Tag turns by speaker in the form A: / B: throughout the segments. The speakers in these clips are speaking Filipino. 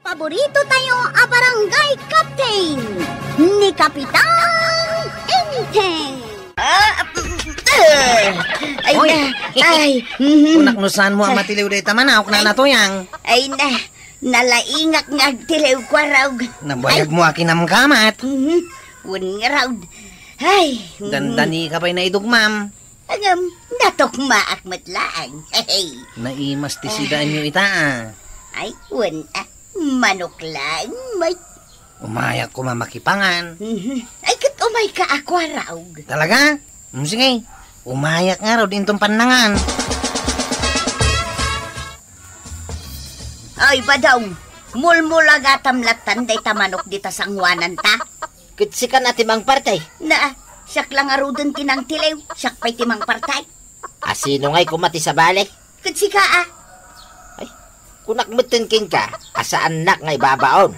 A: Paborito tayo a barangay captain ni Kapitan Enteng.
B: Kunaknusan mo ang matiliw day tamanawak na natuyang.
A: Ay nalaingak nga agtilew ko raw.
B: Nabayag mo akinamkamat.
A: Wun nga raw. Ay.
B: Dandani ka pa'y naidugmam.
A: Agam, natokmaak matlaang. Hey.
B: Naimas tisidaan nyo ita
A: Ay, wun manok lang, may...
B: Umayak ko mamakipangan.
A: Ay, kat umay ka ako raw.
B: Talaga? Sige, umayak nga raw din tong panangan.
A: Ay, badong, mulmulagatam latan day tamanok dita sangwanan ta.
C: Kitsikan na timang partay.
A: Na, siyak lang arudon tinang tilew, siyak pa'y timang partay.
C: Asino nga'y kumati sa balik?
A: Kitsika
C: Kunak metenking ka, asa anak nga'y babaon.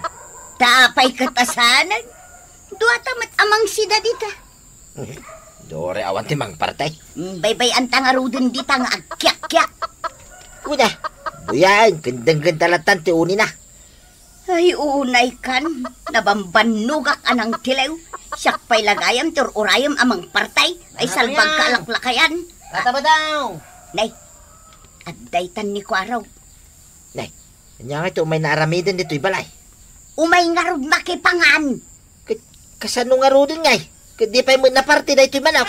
A: Tapay katasanan. Dua tamat amang sida dita.
C: Dore awan timang partay.
A: Baybay antang arudon dita nga agkyak-kyak.
C: Kuda, buyain, gendeng-gentalatan ti uni na.
A: Ay, unay kan, nabambanugak anang tilew. Siyak pa'y lagayam, tururayam amang partay. Ay salbag kaalaklakayan.
B: Tata ba daw?
A: Nay, addaytan ni ko araw.
C: Nay, kanya nga ito may naaramidan dito'y balay.
A: Umay nga rod makipangan.
C: Kasano nga ro din nga'y? Di pa'y mo na parte na ito'y manok.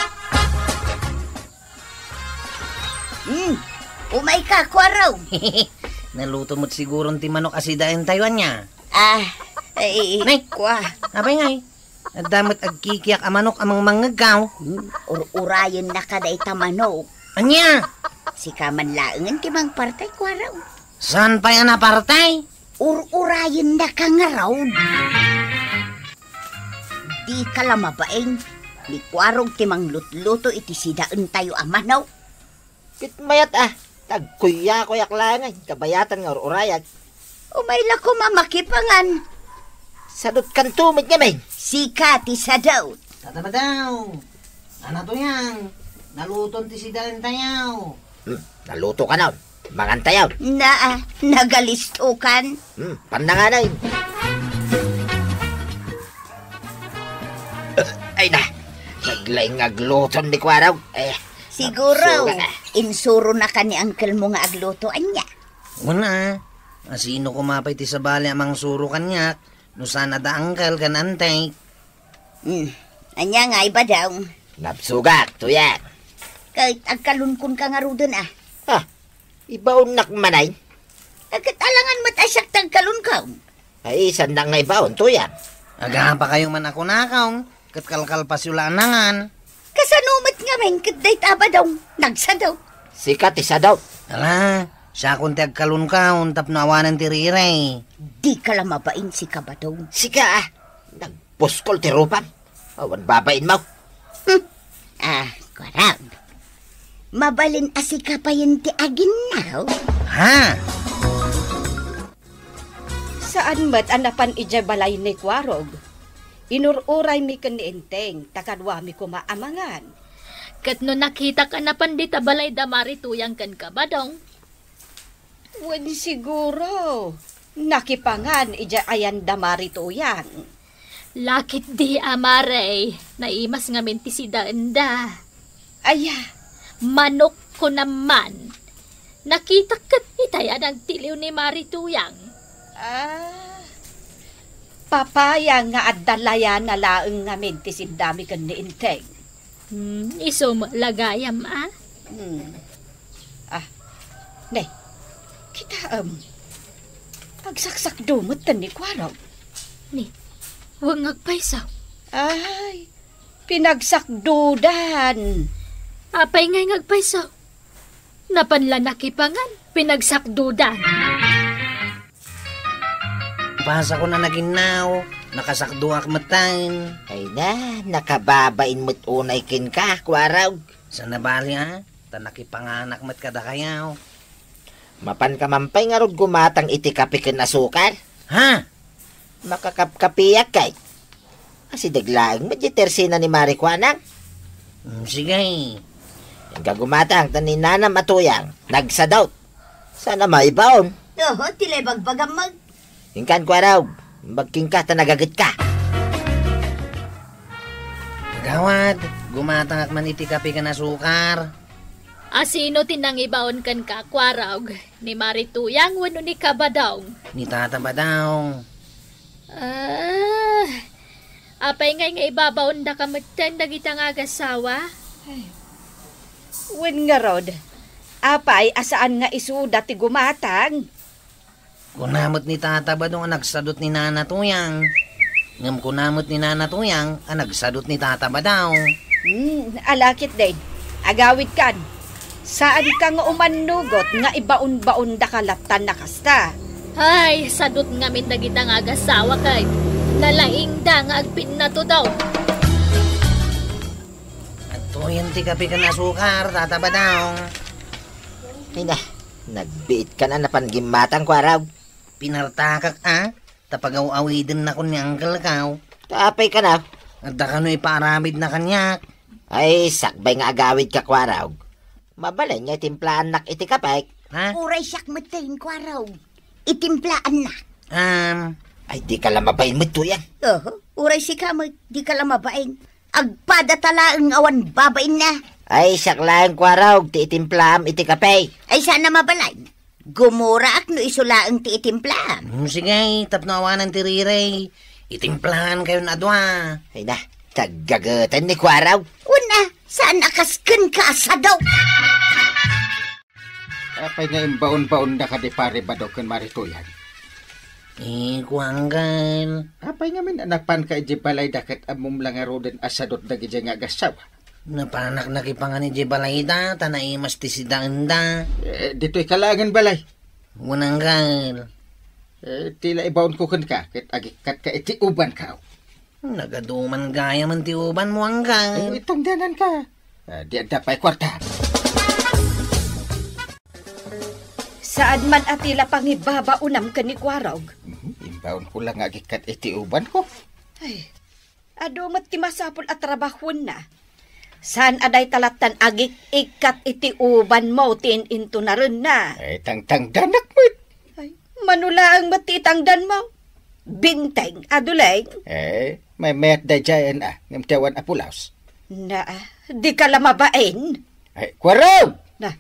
A: Umay ka ko araw.
B: Naluto mo't siguro ti manok asidain Taiwan niya.
A: Nay, kwa.
B: Abay ngay. At damot agkikiyak amanok amang mangagaw.
A: Urayan na kaday tamanok.
B: Anya?
A: Si kaman laengan timang partay ko araw.
B: Saan pa yan apartay?
A: Urayan na ka nga raw. Di ka lamabaeng. Di kwarog timang lutluto iti sidaan tayo amanaw.
C: Kit mayat tagkuya-kuyak lang ay, kabayatan nga urayag.
A: Umay lako mamakipangan.
C: Sadot kantumid nga may.
A: Sika ti sadaw.
B: Tata ba daw? Ano to yan? Naluton ti sidain tayaw.
C: Naluto ka na. Mangantayaw.
A: Nagalistukan.
C: Pandanganay. Ay na. Naglaing agluton di ko araw.
A: Siguro, insuro na ka ni uncle mo nga aglutoan niya.
B: Una, asino kumapay ti sabali amang suro kanyak. No sana da uncle kanantay.
A: Anya nga iba daw.
C: Napsugak, tuyan.
A: Kahit agkalunkun ka nga rudon
C: Ibaon nakmanay.
A: Agkatalangan matasyak tagkalunkaw.
C: Ay, sandang nga ibaon, tuyan.
B: Agahan pa kayo man ako nakaw. Katkalkal pa sila anangan.
A: Kasanumat nga men, katday taba daw. Nagsa daw.
C: Sikat isa daw.
B: Ala, siya kung ti agkalunkaw, tap nawanan ti riray.
A: Di ka lang mabain si kabadong.
C: Sika nagpuskol ti rupan. Awan babain mo.
A: Korab. Mabalin asika pa yun ti agin now.
B: Ha?
D: Saan mat anapan ija balay ni Kwarog? Inururay mi kan ni Enteng, takadwa mi kumaamangan.
E: Kat no nakita ka na pandita balay damari tuyang kan kabadong.
D: Wan siguro. Nakipangan ija ayan damari tuyang.
E: Lakit di amare, naimas nga menti si Daenda.
D: Aya.
E: Manok ko naman. Nakita kat itaya ng tiliw ni Marituyang.
D: Papaya nga adalaya na laeng nga menti si dami kan ni Enteng.
E: Isum lagayam
D: Nay, kita pagsaksak dumot tan ni Kwarog.
E: Ni, huwag ngagpaisaw.
D: Ay, pinagsakdudan.
E: Apay ngay ngagpaisaw. Napanla nakipangan, pinagsakdudan.
B: Pasa ko na naginaw, nakasakduak matain.
C: Ay na, nakababain mo't unay kin ka, Kwaraw.
B: Sa nabali tanakipanganak mat kada kayaw.
C: Mapan ka mampay nga rod gumatang iti kape ken asukal.
B: Ha?
C: Makakapkapiyak kay. Kasi daglaang medjitersina ni Marikwanang.
B: Sige.
C: Yung gagumatang taninana matuyang, nagsadaw. Sana maibaon.
A: Tilay bagbagamag.
C: Ingkan kwaraw, magking ka tanagagit ka.
B: Gawad, gumatangak man iti kape ka na sukar.
E: Asino tinang ibaon kan ka, kwarog? Ni Marituyang wano ni Kabadaw?
B: Ni Tata Badaw.
E: Apay nga ibabaon da kamagtan dagitang agasawa?
D: Wen nga rod, apay asaan nga isuda ti gumatang?
B: Kunamot ni Tata Badong ang nagsadot ni Nana Tuyang. Ngam kunamot ni Nana Tuyang ang nagsadot ni Tata Badaw.
D: Alakit din. Agawid kan. Saan ka nga umanugot nga ibaon-baon da kalatan na kasta?
E: Ay, sadot nga min dagitang agasawa kay. Nalaing da nga agpin na to daw.
B: At tuyan ti kape ka na sukar, Tata Badaw.
C: Ay na, nagbiit ka na napangimatang kwaraw.
B: Pinartakak tapagaw-awidin na kun ni Uncle Kaw.
C: Tapay ka na.
B: At da kano iparamid na kanyak.
C: Ay, sakbay nga agawid ka kwaraw. Mabalay nga timplaan nak iti kapay.
B: Ha?
A: Uray siyak matain kwaraw. Itimplaan na.
C: Ay, di ka lang mabayin mo ito yan.
A: Uray si kamag, di ka lang mabain. Agpada tala ang awan babain na.
C: Ay, saklaan kwaraw, ti itimplaan iti kapay.
A: Ay sana mabalay. Gumura ak no isula ang ti itimplaan.
B: Sige, tapno awanan ti Riray. Itimplahan kayo na adwa.
C: Ay na, taggagatan ni kwaraw.
A: Una, saan akasken ka sa daw?
F: Apay nga imbaon-baon na ka di pare Badong kan Marituyan.
B: Kuanggal.
F: Apay nga min anapan ka iji balay dakat amom lang nga roden asadot na gija nga gasawa.
B: Napanak nakipangan ni Jibalayda, tanaimas ti sidanda.
F: Dito'y kalangan balay.
B: Unanggal.
F: Tila ibaon ko kan ka, kat agikat ka iti uban ka.
B: Nagaduman gaya man ti uban mo anggal.
F: Itong danan ka. Di ada pa'y kwarta.
D: Saan man atila pangibaba unam ka ni kwarog?
F: Imbaon ko lang agikat iti uban ko.
D: Ay, adumat ti masapul at trabahon na. Saan aday talatan agik ikat iti uban mo tin into na rin na?
F: Ay, tang danak mo.
D: Ay, manula ang matitangdan mo. Binteng, adulay.
F: May mayat da dyan ng tawan apulaos.
D: Na, di ka lamabain.
F: Ay, kwaraw!
D: Na,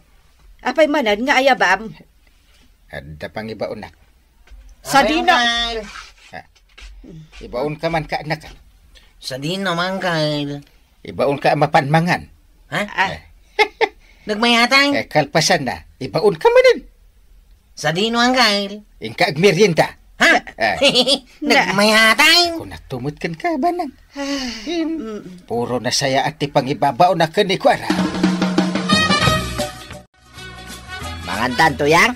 D: apay manan nga ayabam.
F: Ada pang ibaon na.
D: Sa dino.
F: Ibaon ka man ka anak.
B: Sa dino manggal.
F: Ibaon ka mapanmangan.
B: Ha? Nagmayatang?
F: Kalpasan na. Ibaon ka manin.
B: Sa dino anggal.
F: Ingka agmerienda.
B: Ha? Nagmayatang?
F: Kung natumot kan ka banang. Puro na saya at ipangibabao na ka ni Kwara.
C: Mangantan to yang?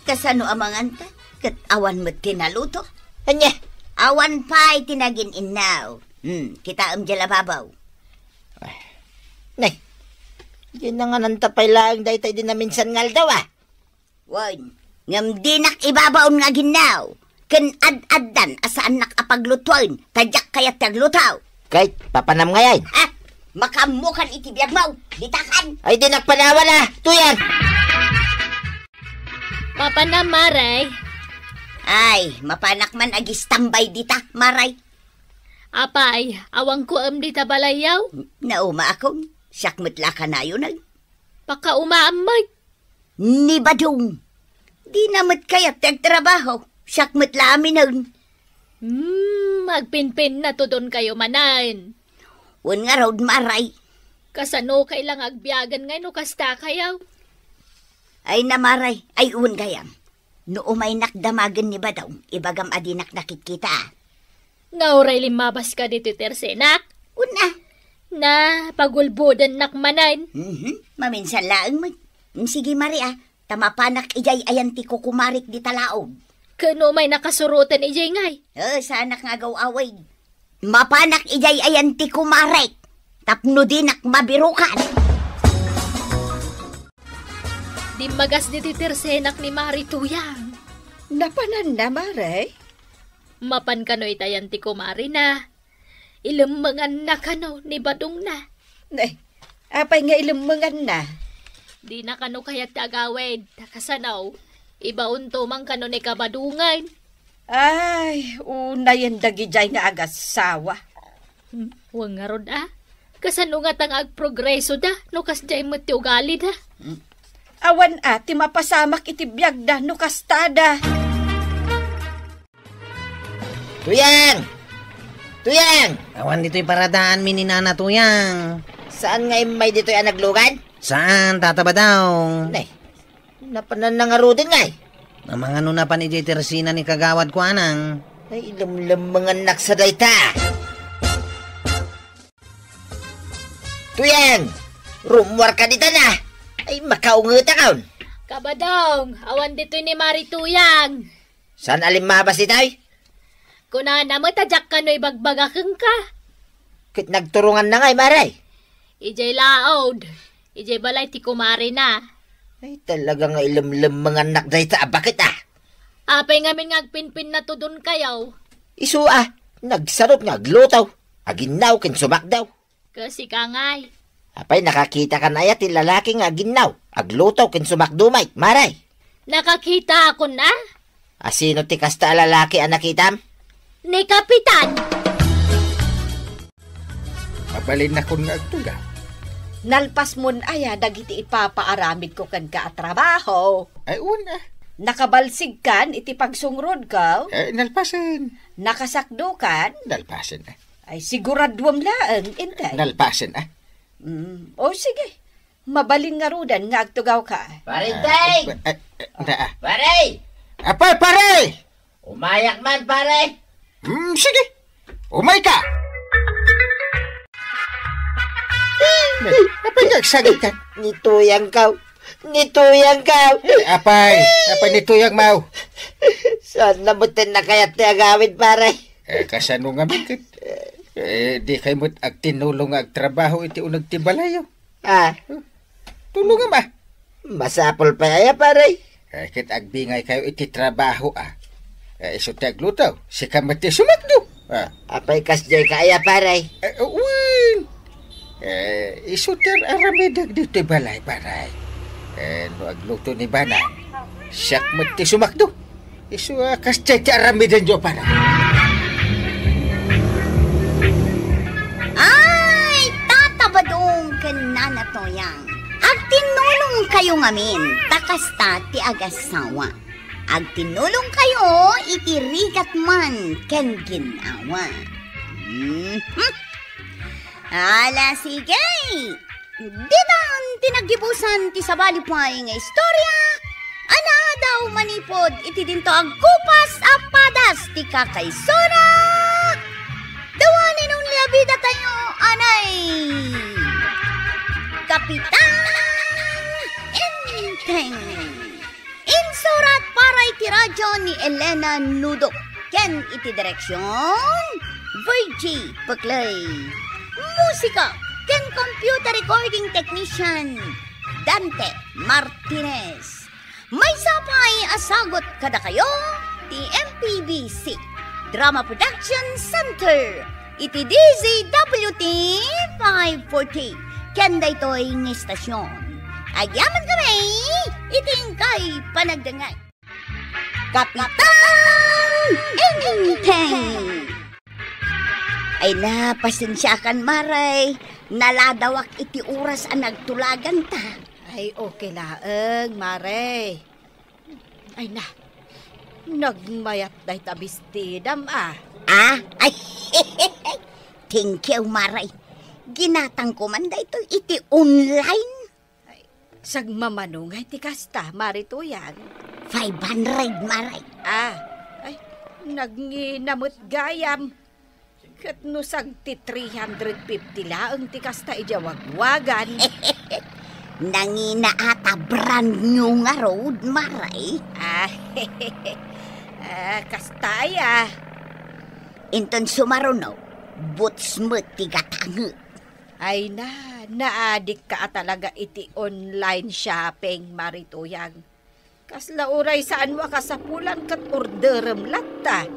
A: Kasano amangan ta? Kat awan mo tinaluto?
C: Anya?
A: Awan pa'y tinagin inaw. Kita jalababaw.
C: Nay, yun na nga nantapay lang dahi tayo din na minsan ngal daw
A: Wan, ngam dinak ibabaon nga ginaw. Ken ad-addan asaan nakapaglutuin. Tadyak kaya taglutaw.
C: Kahit papanam ngayon.
A: Makamukan itibiyag mo. Ditakan.
C: Ay, di nagpanawa na. Tuyan!
E: Papanam, Maray.
A: Ay, mapanak man agistambay dita, maray.
E: Apay, awang ko dita balayaw.
A: Nauma akong, sakmatla ka na yun ay.
E: Paka umaamay.
A: Ni Badong. Di namat kaya tagtrabaho. Sakmatla amin nun.
E: Magpinpin na to doon kayo manan.
A: Un nga road maray.
E: Kasano kailang agbiyagan ngay no kasta kayaw.
A: Ay namaray, ay un gayam. No umay nakdamagan ni Badong, ibagam adinak nakikita.
E: Ngauray limabas ka dito tersenak.
A: Una.
E: Na pagulbudan nakmanan.
A: Maminsan laang man. Sige Maria, tamapanak ijay ayanti ko kumarik di talaog.
E: Kano may nakasurutan ijay ngay.
A: Sanak nga gaw-away. Mapanak ijay ayanti kumarik. Tapno dinak mabirukan.
E: Di magas dito tersenak ni Marituyang.
D: Napanan na, Maray?
E: Mapan kano itayan ti kumari na. Ilumangan na kano ni Badong na.
D: Ay, apay nga ilumangan na.
E: Di na kano kaya tagawid, takasanaw. Ibaon to mang kano ni Kabadungan.
D: Ay, una yan dagi jay nga agasawa.
E: Huwag nga ron Kasano nga tang agprogreso da, no kas jay mo ti ugali da.
D: Awan ti mapasamak iti biyag da no kastada.
C: Tuyang! Tuyang!
B: Awan dito'y paradaan mi ni Nana Tuyang.
C: Saan nga may dito yung naglugan?
B: Saan, tataba daw?
C: Nay, napananangarutin nga eh.
B: Ang mga nuna pa ni J. Teresina ni Kagawad ko anang.
C: Ay, ilam mga anak sa dayta. Tuyang! Rumwar ka dito na. Ay, makaunguta kaon.
E: Kabadong, awan dito ni Marituyang.
C: Saan alimabas di tayo?
E: Kuna na matadyak ka no'y bagbagakang ka.
C: Kit nagturungan na nga maray.
E: Ijay laod. Ijay balay ti kumari na.
C: Ay, talaga nga ilam mga anak dayta. Bakit
E: Apay ngamin ngagpinpin na to dun kayaw.
C: Isu nagsarot nga glutaw. Aginaw kin sumak daw.
E: Kasi kangay.
C: Apay nakakita ka na ti lalaki nga aginaw. Aglutaw kin sumak dumay. Maray.
E: Nakakita ako na.
C: Asino ti kasta lalaki nakitam?
E: Ni Kapitan.
F: Mabalin na kung agtuga.
D: Nalpas mon aya dagiti ipapaaramid ko kan ka at trabaho.
F: Ay, una.
D: Nakabalsig kan iti pagsungrod ka.
F: Nalpasan.
D: Nakasakdo kan.
F: Nalpasan
D: Ay siguradwam laeng intay.
F: Nalpasan
D: O sige. Mabalin nga rudan nga agtugaw ka.
C: Parintay! Paray!
F: Apay, pare!
C: Umayak man, pare!
F: Sige. Umay ka! Apay, nagsagit ka.
C: Nituyang ka. Nituyang ka.
F: Apay nituyang mau.
C: Saan namutin na kayat ti agawid, pare?
F: Kasano nga mikit. Di kayo mo't agtinulong agtrabaho iti unag tibalayo. Tulungan ba?
C: Masapol pa aya, pare.
F: Kit agbingay kayo iti trabaho iso ti aglutaw. Si kamati sumakdo.
C: Apay kasjay ka aya, pare.
F: Uwin. Iso ti aramidag dito balay, paray. No agluto ni Banay. Siyak mati sumakdo. Iso kasjay ti aramidan jo, paray.
A: Ay, tatabadong kanana Tuyang. Agtinulong kayo ngamin, takasta ti agasawa. Agtinulong kayo, itirigat man ken ginawa. Ala, sige. Ditan tinagibusan ti sabalipay nga istorya. Ana daw manipod iti dinto agkupas apadas ti kakaysona. Dawanin nung labida tayo, anay. Kapitan Enteng. Insurat para iti radyo ni Elena Nudok. Ken iti direksyon Virgie Paclay. Musika ken computer recording technician Dante Martinez. May sapay asagot kada kayo ti MPBC Drama Production Center. Iti DZWT 540. Ken daytoy ng istasyon. Agyaman kami, itingkay panagdangay. Kapitan Enteng. Ay na, pasensyakan maray. Naladawak iti oras ang nagtulagan ta.
D: Ay okay laeng, mare. Ay na. Nagmayat day tabistidam
A: Ay, thank you maray. Ginatang ko man dayto iti online.
D: Sagmamanungay ti kasta, Marituyan.
A: 500 maray.
D: Ay, nagnginamot gayam. Kat nusag ti 350 laang ti kasta ijawagwagan.
A: Nangina ata brand new nga road, maray.
D: Kastaya.
A: Inton sumaruno, boots mo ti gatangot.
D: Ay naadik ka talaga iti online shopping, Marituyang. Kasla uray saan wakasapulan kat orderem latta.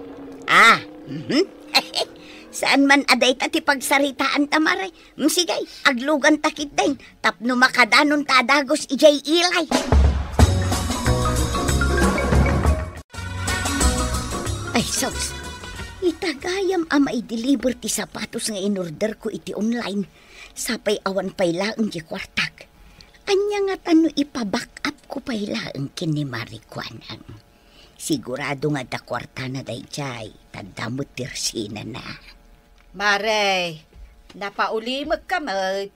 A: Saan man aday ti pagsaritaan tamaray. Sige, aglugan takit din. Tapno makadanon tadagos ijay ilay. Ay, sos. Itagayam ama i-deliver ti sapatos nga in-order ko iti online. Sapay awan pay laeng di kwartak. Anya nga tano ipaback up ko pay laeng kini Marikuanang. Sigurado nga da kwarta na day jay. Tagdamot tirsina na.
D: Maray, napaulimag ka mat.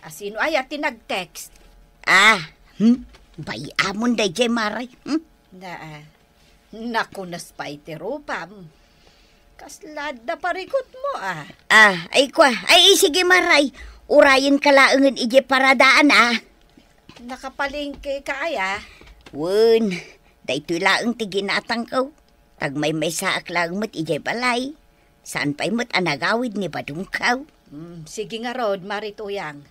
D: Asino ay ati nag-text?
A: Bayamon day jay maray.
D: Naku naspay ti rupam. Kaslad na parikot mo
A: Ay sige maray. Urayin ka laengan ije paradaan
D: Nakapalingke ka
A: Wun, daytoy laeng ti ginatang ko. Tagmay saak lang mo't ije balay. Saan pa'y mo't anagawid ni Badungkaw?
D: Sige nga rod, Marituyang.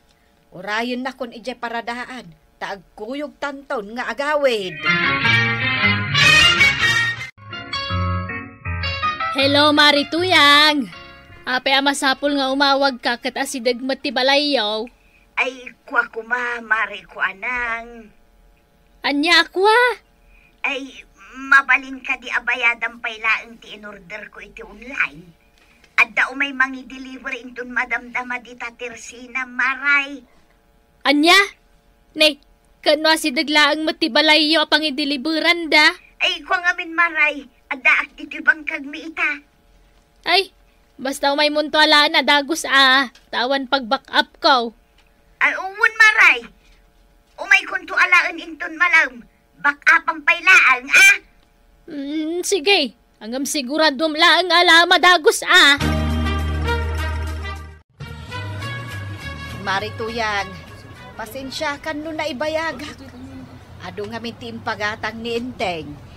D: Urayin na kun ije paradaan. Tagkuyog tanton nga agawid.
E: Hello, Marituyang. Ape masapul nga umawag ka kat asidag ti balayaw.
A: Ay, kwa kuma, Marikuanang.
E: Anya akwa?
A: Ay, mabalin ka di abayadang pay laeng ti in-order ko iti online. At daw may mangi-deliver intun madamdama di Tirsina, maray.
E: Anya? Ne, kano asidag laang ti balayaw apang i-deliveran da?
A: Ay, kwa ngamin maray. Adaak dito bang kagmiita?
E: Ay, basta may munto ala na dagos tawan pag-back up ko.
A: Ay, uwun maray. Umay kunto alaan inton malam. Back up ang pailaan,
E: Sige, hanggang siguradom laang alama dagos
D: Marituyang, pasensya kan no na ibayag. Ado nga minti pagatang ni Inteng.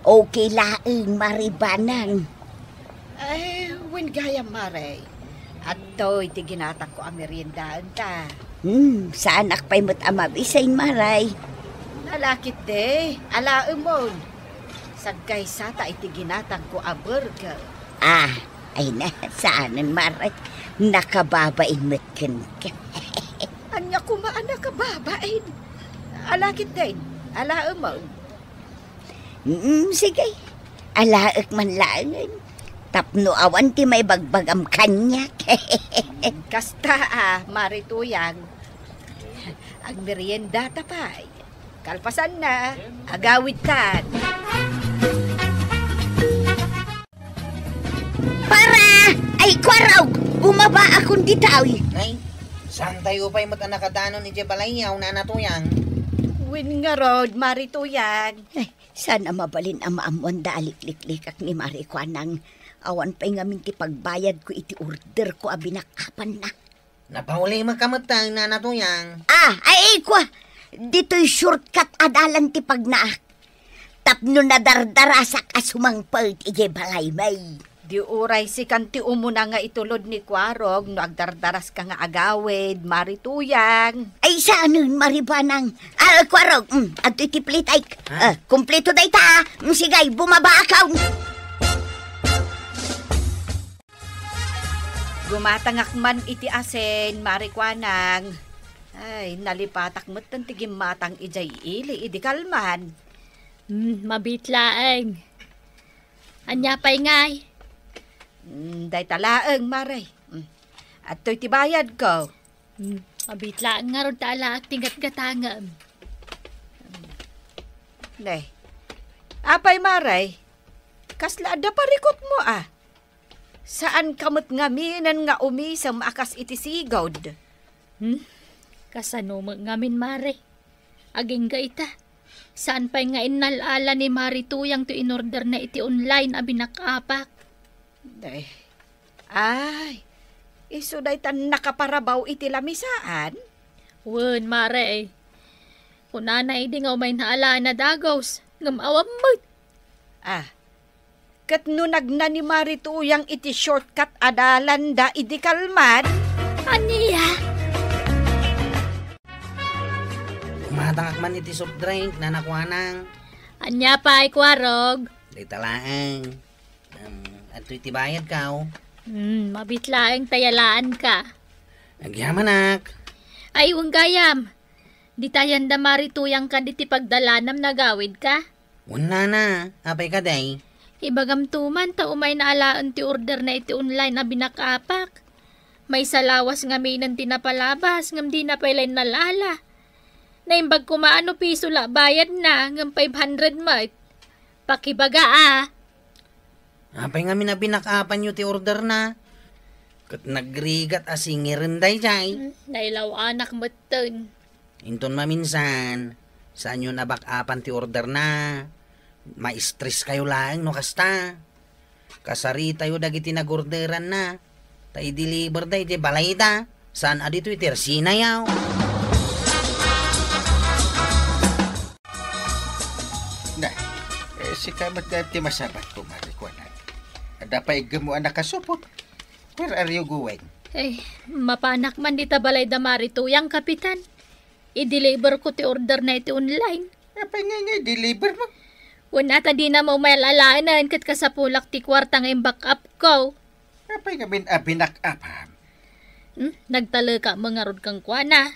A: Okay laeng, Maribanang.
D: Ay, when gaya maray. At to'y tiginatang ko ang meriendaan ta.
A: Saan akpay mo't amabisay, maray?
D: Nalakit de, alaemon. Sagkay sata itiginatang ko a burger.
A: Ay na, saanan, maray? Nakababain mo't kan ka.
D: Anya kumaan nakababain. Alakit din, alaemon.
A: Sige, alaek man laangan. Tapno awan ti may bagbagam kanya.
D: Kasta Marituyang. Ang merienda tapay. Kalpasan na, agawid kan.
A: Para! Ay, kwaraw! Bumaba akong ditawi.
B: Nay, saan tayo pa'y magkanakadanon ni Jebalayaw na natuyang?
D: Win nga rod, Marituyang.
A: Ay, sana mabalin ang maamuan da alikliklikak ni Marikuanang. Awan pa'y ngamin ti pagbayad ko iti order ko abinakapan na.
B: Napahuli magkamutang na natuyang.
A: Ay, kwa! Dito'y shortcut adalan ti pagnaak. Tapno na dardarasak asumangpal ti balay may.
D: Di uray si kanti umuna nga itulod ni Kwarog no agdardaras ka nga agawid, Marituyang.
A: Ay, saanun, Maribanang? Kwarog, at iti plitay. Kumpleto day ta, sigay, bumaba akaw.
D: Gumatangak man iti asen, Marikuanang. Ay, nalipatak mo't tigim matang ijay ili, idi kalman.
E: Mabitlaeng. Anya pa'y ngay.
D: Day talaeng, Maray. At to'y tibayad ko.
E: Mabitlaeng nga ron taala at tingat gatangam.
D: Ne. Apay, Maray. Kasla da parikot mo Saan kamot ngaminan nga umisam akas iti sigod?
E: Kasano mo ngamin, Mare? Aging ka ita. Saan pa'y nga inalala ni Marituyang to in-order na iti online abinakapak?
D: Ay, iso day tan nakaparabaw iti lamisaan?
E: Wen, Mare. Kunanay di nga may naala na dagos. Ngamawam mo.
D: Kat no nagna ni Marituyang iti shortcut adalan da idi kalman?
E: Aniya?
B: Kumatangak man iti soft drink na nakuanang.
E: Anya pa ay kwarog?
B: Di talaang. At iti bayad ka
E: Mabitlaeng tayalaan ka.
B: Nagyamanak.
E: Ay, wang gayam. Di tayan da Marituyang ka di ti pagdalanam na gawid ka?
B: Wala na. Apay ka day.
E: Ibagam tuman ta umay naalaan ti order na iti online na binakapak. May salawas nga may nang tinapalabas ngam di na pailay nalala. Naimbag ko maano piso la bayad na ngam 500 mat. Pakibaga
B: Apay nga binakapan yu ti order na. Kat nagrigat asingirin day jay.
E: Nailaw anak matan.
B: Inton maminsan, saan yun nabakapan ti order na? Ma-stress kayo lang no kasta. Kasari tayo dagiti nagorderan na. Tay deliver day di balay da. Saan adito iti Tersina yaw?
F: Na, si kamat dati masabat ko, Marikwanan. Ada pa igam mo anak kasupot. Where are you going?
E: Mapanak man dita balay da Marituyang, kapitan. I-deliver ko ti order na iti online.
F: Apa nga deliver mo?
E: Wala ta di na mo may alalaanan kat kasapulak ti kwarta nga backup ko.
F: Apa nga binakapam?
E: Nagtala ka mga rod kang kwana.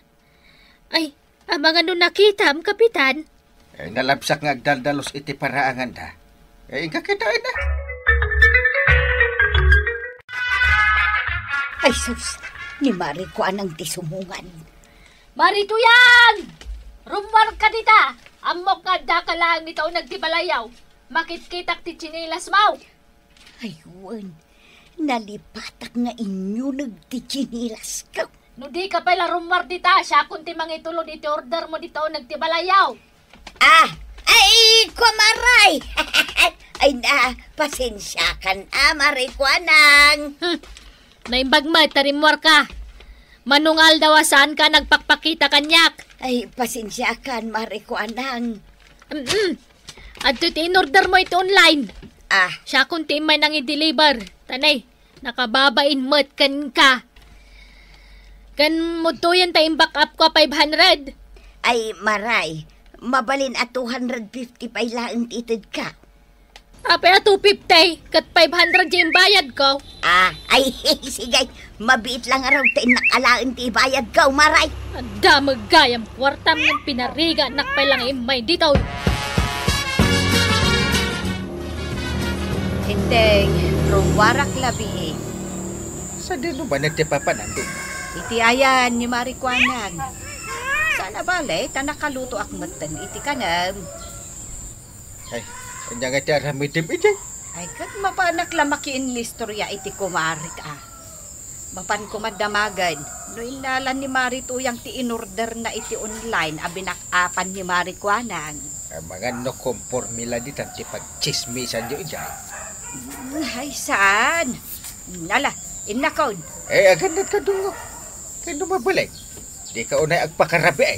E: Ay, mga no nakitam, kapitan.
F: Nalabsak nga agdaldalos iti paraangan da. Kakitaan na.
A: Ay sus, ni Marikwan ang tisumungan.
E: Marituyang! Rumwar ka dita! Amok nga da ka lang ito nagtibalayaw. Makitkitak ti chinilas mau.
A: Ayun, nalipatak nga inyo nagtichinilas ka.
E: No di ka pala rumwar dita, siya kunti mangitulo dito order mo dito nagtibalayaw.
A: Ay, kumaray! Ay na, pasensya kan, Marikwanang.
E: Naimbag mo, tarimwar ka. Manungal daw saan ka nagpakpakita kanyak.
A: Ay, pasensya kan, Marikwanang.
E: At in-order mo ito online.
A: Ah,
E: Siya kunti may nang i-deliver. Tanay, nakababain mo't kan ka. Kan mo to yan tayong backup ko 500.
A: ay, maray. Mabalin at 250 pa ilang titid ka.
E: Apay at 250, kat 500 yung bayad ko.
A: Ay, sige. Mabiit lang araw tayo nakalaan ti bayad ka, maray.
E: Anda magayam kwartam ng pinariga nakpailang imay dito.
D: Hindeng, ruwarak labi.
F: Sa dino ba nagtipapanando?
D: Iti ayan ni Marikwanang. Sana balay, tanakaluto akmatan iti kanam.
F: Ay, kanya nga ti aramidim iti.
D: Ay, kat mapanak lamakiin listorya iti kumarik Mapan kumadamagan, no inalan ni Marituyang ti inorder na iti online abinakapan ni Marikwanang.
F: Ang mga no conformila di tanti pagchismisan yun dyan.
D: Ay, saan? Nala, inakon.
F: Aganat ka dungo. Kaya mabalik. Di ka unay agpakarabi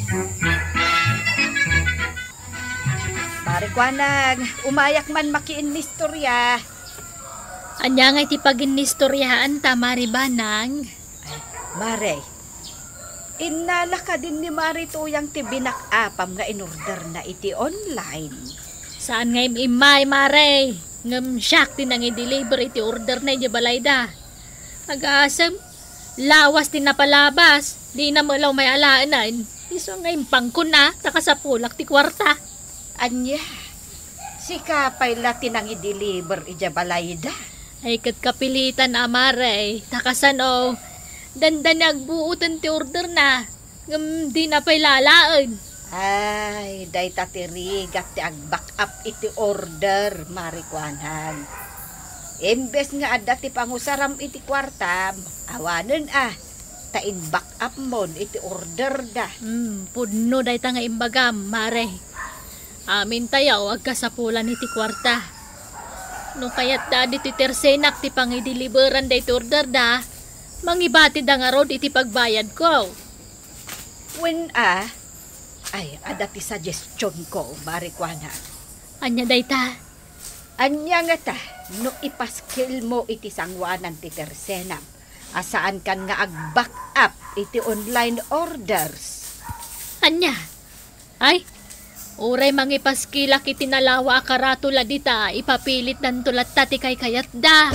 D: Marikwanang, umayak man makiin listorya.
E: Anya nga iti pag-inistoryahan ta, Maribanang.
D: Mare, inala ka din ni Marituyang ti binakapam nga inorder na iti online.
E: Saan nga imay, Mare? Ngam siyak din ang i-deliver iti order na iti balayda.Ag-asam, lawas din napalabas. Di na malaw may alaanan. Iso nga impang ko na, takasapulak ti kwarta.
D: Anya, si kapay latin ang i-deliver iti balayda.
E: Ay kat kapilitan, Mare. Takasan o, dandan nagbuutan ti order na. Ngam di na pa'y lalaan.
D: Ay, day tatirigat ti ag-back up iti order, Marikwanang. Imbes nga adda ti pangusaram iti kwarta, awanen tain back up mon iti order da.
E: Pudno day ta nga imbagam, Mare. Amin tayaw, agkasapulan iti kwarta. No kaya't da diti tersenak ti pangideliveran day ti order da, mangibati da nga rod iti pagbayad ko.
D: When ay, ada ti suggestion ko, Marikwanang.
E: Anya day ta?
D: Anya nga ta, no ipaskil mo iti sangwanan ti tersenam, asaan kan nga ag-back up iti online orders.
E: Anya? Ay, uray mangipaskilak iti nalawa akaratula dita, ipapilit nan tulat tati kay kayat da.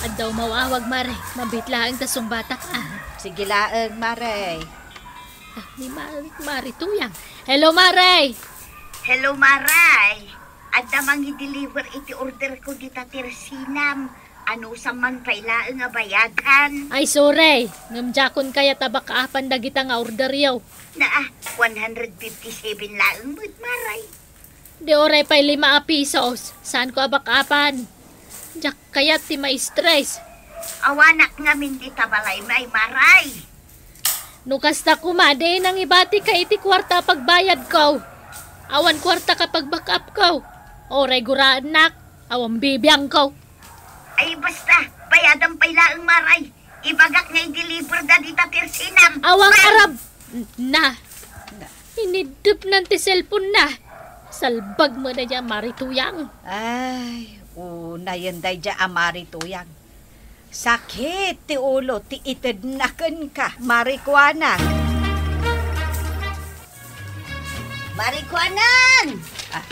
E: At daw mawawag, Mare, mabitlaang tasong batak
D: Sige laeng, Mare.
E: Ni Marituyang. Hello, Mare!
A: Hello, Maray. Adda mang i-deliver iti order ko dita tirsinam. Ano sa man paila nga bayagan?
E: Ay, sorry. Ngamjakon kaya tabakaapan dagita nga order yaw.
A: Naa, 157 laang mo't Maray.
E: Di oray pa'y 5 pesos. Saan ko abak-apan? Jak kaya ti ma-stress.
A: Awanak nga di tabalay may Maray.
E: Nukasta kumade nang ibati ka iti kwarta pagbayad ko. Awan kwarta kapag back up ko. Oray guraan nak. Awan bibiyang ko.
A: Ay basta, bayadan pailaang Maray. Ibagak nga i-deliver da dita tirsinam.
E: Awang Arab. Na. Inidip ng ti cellphone na. Salbag mo na dyan, Marituyang.
D: Ay, una yan day dya amari tuyang. Sakit ti ulo, ti itednaken ka, Marikuanang.
A: Marikuanang!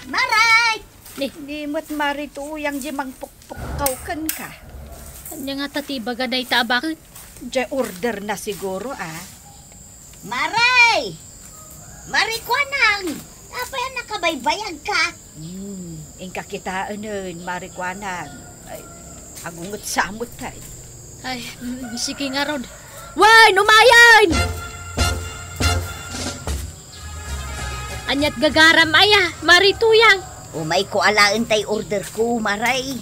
A: Maray!
D: Di mo't marituyang di mangpukpukaw ka.
E: Kanya nga tatibaga na itabak.
D: Di order na siguro
A: Maray! Marikuanang! Apa yan nakabaybayan ka?
D: Ingka kitaan nun, Marikuanang. Ay, agungot samot tayo.
E: Ay, sige nga ron. Way, numayan! Anyat gagaram aya, Marituyang.
A: Umay ko alaan tay order ko, Maray.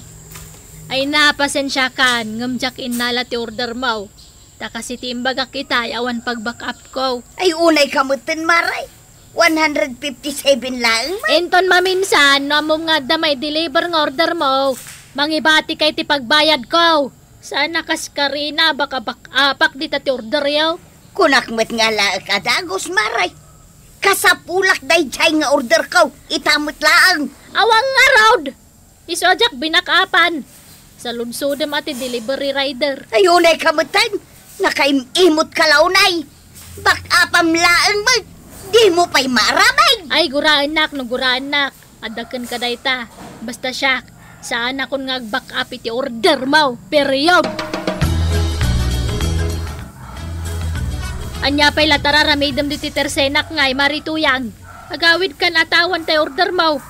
E: Ay napasensya kan, ngamjak inala ti order mo. Takasi ti imbaga kita, awan pag-back up ko.
A: Ay unay kamutin, Maray. 157 lang.
E: Enton maminsan, namong nga damay deliver ng order mo. Mangibati kay ti pagbayad ko. Sana kas Karina, baka bakapak di ti order yaw.
A: Kunakmet nga laak adagos, Maray. Kasapulak day chay nga order ko. Itamot laang.
E: Awang nga road. Isojak binakapan. Sa lunsodem ati delivery rider.
A: Ay unay kamutin. Nakaimimot ka launay. Bakapam laang mo. Di mo pa'y maramay.
E: Ay, guraan nak, no guraan nak. Adakan ka dayta. Basta siya, saan akong nga-back up iti order mo. Period. Anya pa'y latara ramidam diti tersenak ngay, Marituyang. Agawid ka natawan tayo order mo.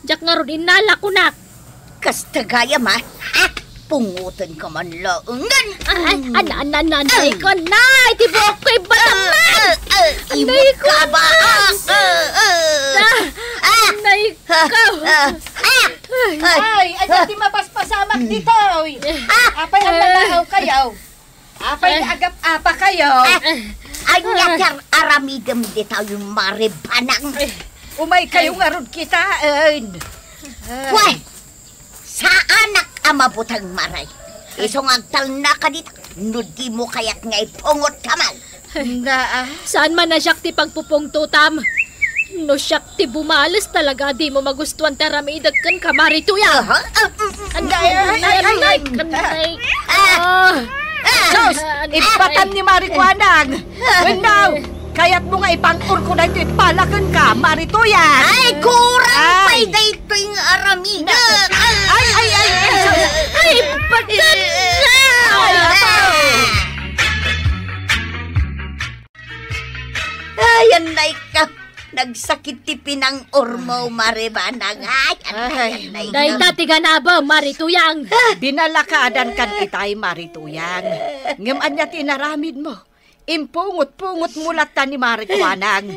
E: Jak nga ron inala ko nak.
A: Kastagaya ma. Pungutan ka man laungan.
E: Ay, anay ko na. Itibok ko'y bataman.
A: Anay ko ba?
E: Anay ko.
D: Ay, dati mapaspasamak dito. Apay ang malahaw kayo. Apay agap-apa kayo.
A: Anya kar aramidam di tayo maribanang.
D: Umay kayo nga ron kitaan.
A: Why? Sa anak amabutang Maray. Isong agtal na ka dito. Nudi mo kaya't ngay pungot ka man.
E: Saan man na siyak ti pagpupong tutam? No siyak ti bumalas talaga di mo magustuhan taramidad kan ka, Marituyang. Anday.
D: Sos, ipatan ni Marikuanang. Wendaw, kaya't mo nga ipangkur ko na ito itpalakan ka, Marituyan.
A: Ay, kurang pa'y dito yung aramidan.
D: Ay, pagkat na!
A: Ay, anay ka. Nagsakit ti pinang ormo, Maribanang. Ay, anay ka.
E: Dahil dati ganaba, Marituyang.
D: Binalakaadan kan itay, Marituyang. Ngaman niya tinaramid mo. Impungot-pungot mulat ta ni Marikuanang.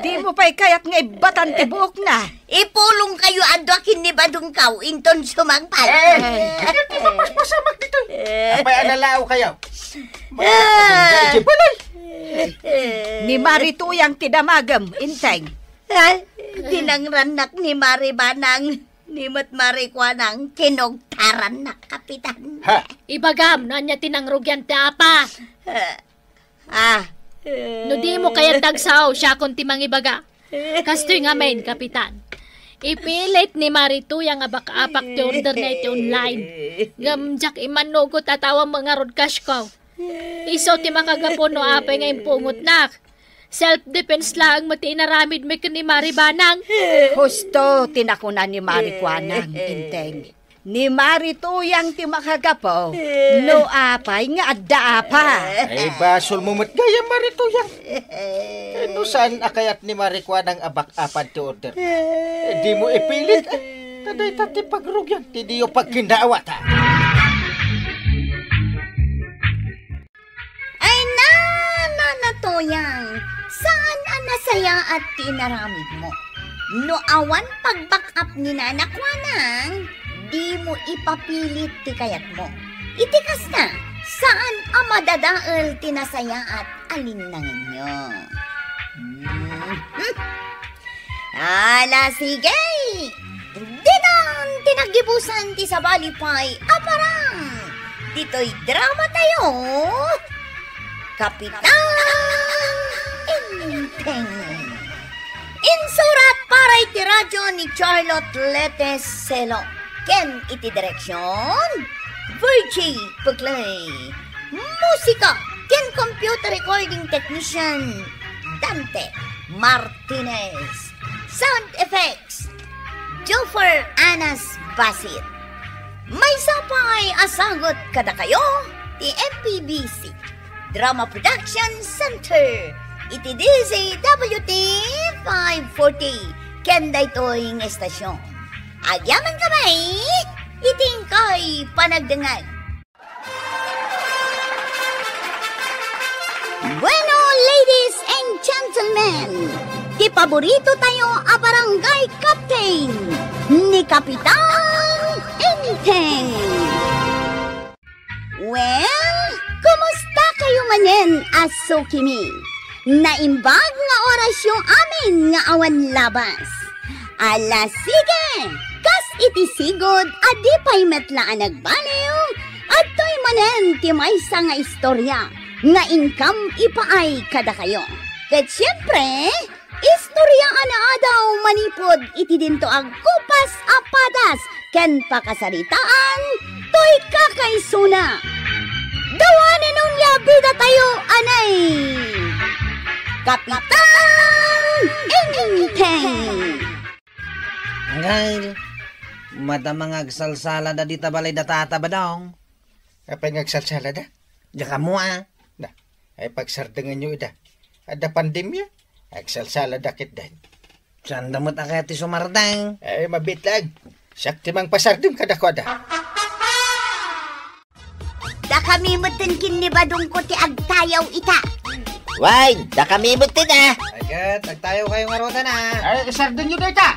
D: Di mo pa'y kaya't nga ibatan ti buok na.
A: Ipulong kayo adwakin ni Badong Kaw, inton sumagpal.
F: Agad di mapaspasamak dito. Apay analao kayo.
D: Ni Marituyang tidamagam, inteng.
A: Dinangranak ni Maribanang, ni Marikuanang, kinugtaran na kapitan.
F: Ha?
E: Ibagam, nanya tinangrugyan ti apa. No di mo kaya dagsaw, siya kung timang ibaga. Kastoy nga main, kapitan. Ipilit ni Marituyang abak-apak ti order na iti online. Gamjak imanugot at awang mga road cash ko. Iso ti makagapon no apay nga impungot nak. Self-defense lang mo ti inaramid may ni Maribanang.
D: Husto tinakunan ni Marikuanang, inteng. Ni Marituyang ti makagapo, no apay nga adda apa.
F: Ay basol mo matgaya Marituyang. No saan akayat ni Marikwan ang abak-apan ti order? Di mo ipilit. Taday tati pagrugyan. Ti diyo pagkindaawat ha.
A: Ay Toyang, saan ang nasaya at tinaramid mo? No awan pag-back up ni nanakwanang, di mo ipapilit ti kayat mo. Itikas na, saan ang madadaal tinasaya at alinangan nyo? Ala, sige! Dinang tinagibusan ti sa balipay, aparang! Dito'y drama tayo! Kapitan Inteng. Insurat para iti radyo ni Charlotte Letes Selo. Ken iti direksyon Virgie Puglay. Musika ken computer recording technician Dante Martinez. Sound effects Joffer Anas Basit. May sapay asagot kada kayo ti MPBC Drama Production Center. Iti DZWT 540. Kenda ito'y estasyon. Agyaman kamay, iting ko'y panagdangag. Bueno, ladies and gentlemen, ti paborito tayo a barangay captain ni Kapitan Inteng. Well, kumusta kayo manen, aso kimi? Naimbag nga orasyon amin nga awan labas. Ala sige, kas iti sigod adi pa'y metlaan nagbaliw, at to'y manen ti maysa nga istorya nga income ipaay kada kayo. Ket siyempre, istorya ana adaw manipod iti dinto ang kupas apadas ken pakasaritaan to'y kakaisuna. Dawanin nung labida tayo, anay! Kapitan Inteng!
B: Angay, madamang agsalsala da dita balay da tata ba daw?
F: Apay ngagsalsala da?
B: Diya ka mo
F: Na, ay pagsardangan nyo ida. Ada pandemya, agsalsala dakit dan.
B: Saan damot akaya ti sumardang?
F: Ay mabitlag. Sakti mang pasardim kada ko ada.
A: Da kami matenkin ni badong ko ti agtayaw ita.
C: Why, da kami butin ah.
B: Agad, nagtayo kayong arutan
F: Ay, sardan nyo da ita.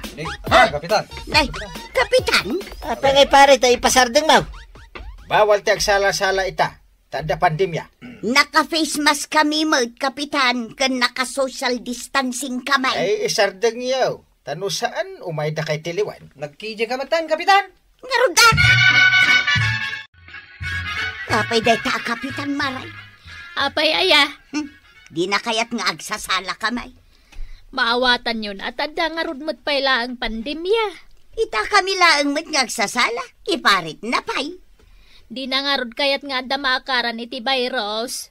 B: Kapitan.
A: Nay, Kapitan?
C: Apa ngay pare, tayo ipasardeng mo.
F: Bawal ti agsala-sala ita. Tada pandemya.
A: Naka-face mask kami mo, Kapitan, kan naka-social distancing kamay.
F: Ay, isardang nyo. Tano saan umay da kay tiliwan?
B: Nagkijay ka matan, Kapitan.
A: Ngaruda! Kapay day ta, Kapitan Maray.
E: Apay aya,
A: Di na kaya't nga agsasala kamay.
E: maawatan yun at adda nga rudmot pala ang pandemya.
A: Ita kami laang mat nga agsasala, iparit na pay.
E: Di na nga rud kayat nga adda maakaran iti virus.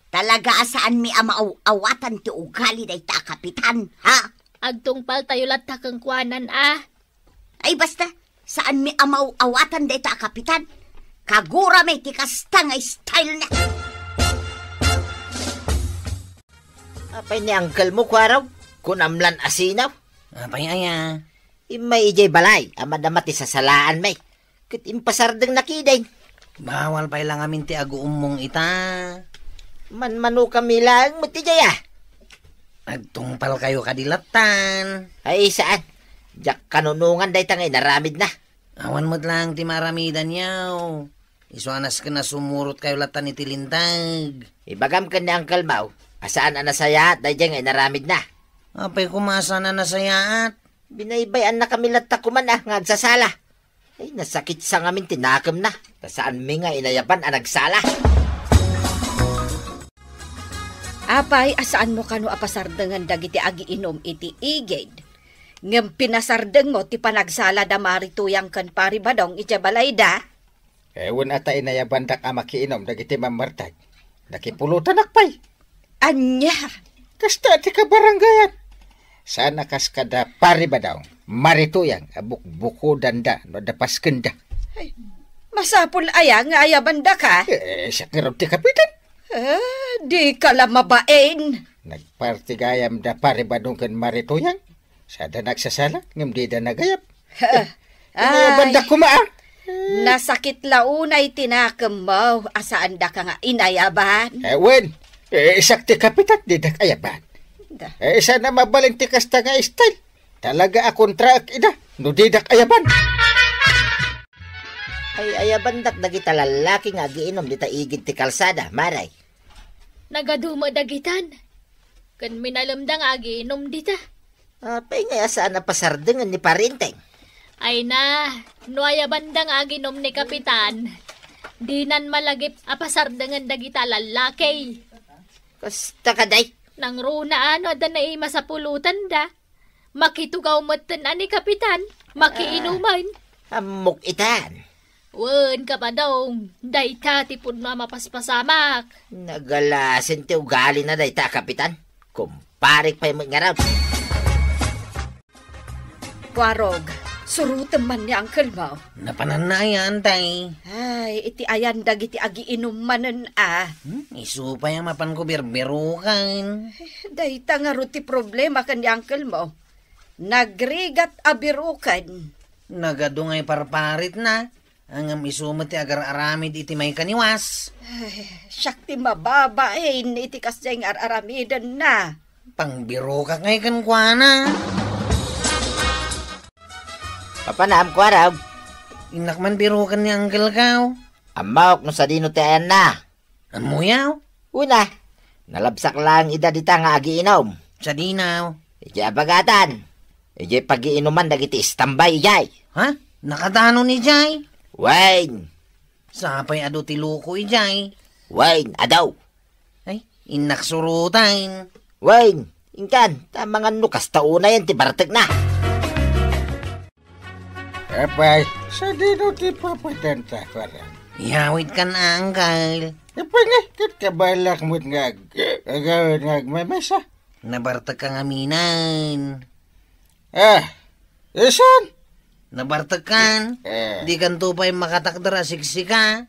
A: Talaga asaan mi amawatan ti ugali day ta, Kapitan, ha?
E: Agtungpal tayo latak ang kuanan ah.
A: Ay basta, saan mi amawatan day ta, Kapitan? Kagura may ti kasta nga style na.
C: Apay ni uncle mo kwaraw, kunamlan asinaw.
B: Apay aya.
C: Imay ijay balay, amadamati sa salaan may. Kit impasardeng nakiday.
B: Bawal pa lang amin ti aguumong ita.
C: Man-manu kami lang matijay ah.
B: Agtungpal kayo kadilatan.
C: Ay saan? Jak kanunungan day tangay naramid na.
B: Awan mo't lang ti maramidan yaw. Isuanas ka na sumurot kayo latan iti lintag.
C: Ibagam ka ni uncle Mau. Asaan ang nasaya at day ngay naramid na.
B: Apay kumasa na nasayaat.
C: Binaybayan na kami latakuman ah, ngagsasala. Ay, nasakit sa ngamin tinakam na. Saan mi nga inayapan ang nagsala.
D: Apay, asaan mo kano apasardangan dagiti agiinom iti igid? Ngem pinasardeng mo ti panagsala da marituyang kan pari badong iti balay da?
F: Ewan ata inayaban dak amakiinom dagiti mamartag. Nakipulutan akpay.
D: Anya!
F: Kasta ti kabaranggayan. Sana kas kada pari ba daw? Marituyang abuk buko danda no dapas kenda.
D: Masapul aya nga ayabanda ka?
F: Siya nga ti kapitan.
D: Di ka lang mabain.
F: Nagpartigayam da pare badungkan maritoyang. Sada nagsasala, ngam di da nagayap. Banda kumaan.
D: Nasakit launay tinakam mo. Asaan da ka nga inayaban?
F: Wen, sakti kapitan, di da kayaban. Sana mabalin ti kasta nga style. Talaga akong track ida, no di da kayaban.
C: Ay ayabandak dagita lalaki nga giinom dita igid ti kalsada, maray.
E: Nagaduma dagitan. Kan minalamda nga giinom dita.
C: Apay nga saan na pasardengan ni parinteng.
E: Ay na, nuaya bandang aginom ni Kapitan. Dinan malagip apasardangan dagita lalaki.
C: Kasta ka day.
E: Nang runa ano da na ima sa pulutan da. Makitugaw matan ni Kapitan. Makiinuman.
C: Amok itan.
E: Wen ka pa daw. Dayta tipod na mapaspasamak.
C: Nagalasin ti ugali na dayta, kapitan. Kumparik pa yung ngaraw.
D: Kwarog, surutan man ni Uncle mo.
B: Napananayan, tay.
D: Ay, iti ayan dagiti agiinom manen
B: Isu pa yung mapan ko birbirukan.
D: Dayta nga ruti problema kan ni Uncle mo. Nagrigat abirukan.
B: Nagadungay parparit na. Ang isumati agar aramid iti may kaniwas.
D: Ay, syakti mababain iti kasyang aramidan na.
B: Pangbiro ka ngay kan kuana.
C: Papanaam ko araw.
B: Inak man biro kan ni Uncle Kaw.
C: Amawak no sa dino ti ayan na.
B: Amuyaw?
C: Una, nalabsak lang ida dita nga agiinom.
B: Sa dinaw.
C: Iji abagatan. Iji pagiinuman dagiti istambay ijay.
B: Ha? Nakatano ni Jay?
C: Wayne.
B: Sapay ado ti luko ijay.
C: Wayne, adaw.
B: Ay, inak surutain.
C: Wayne, ingkan, tamangan no kastauna yan ti bartek na.
F: Apay, sa dino ti papadanta ko lang.
B: Yawit kan Uncle.
F: Apay nga, kat kabalak mo't nga agawin nga agmamesa.
B: Nabartag ka nga minan.
F: Isan?
B: Nabartag kan. Di kan tupay makatakdara siksika.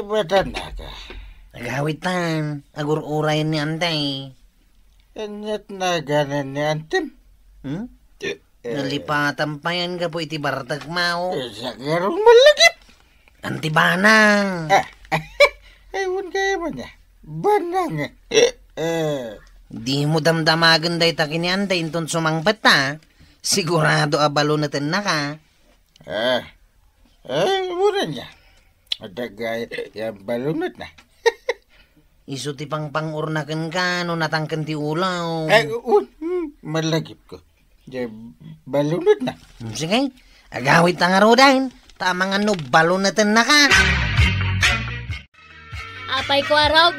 F: Batan na ka.
B: Nagawitan. Agur-urayan ni Antay.
F: Kanyat na ganan ni Antim.
B: Nalipatan pa yan ka po iti bartag mao.
F: Sa garong malagip.
B: Antibanang.
F: Ewan kayo mo niya. Banang.
B: Di mo damdamagan day takin ni Antay inton sumangpat ta. Sigurado abalo natin na ka.
F: Muna niya. Adagay, yung balunot na.
B: Isu ti pang pangurnakan ka no natangkan ti ulaw.
F: Malagip ko. Balunot na.
B: Sige, agawit ang arodahin. Tamang ano, balo natin na ka.
E: Apay ko arog.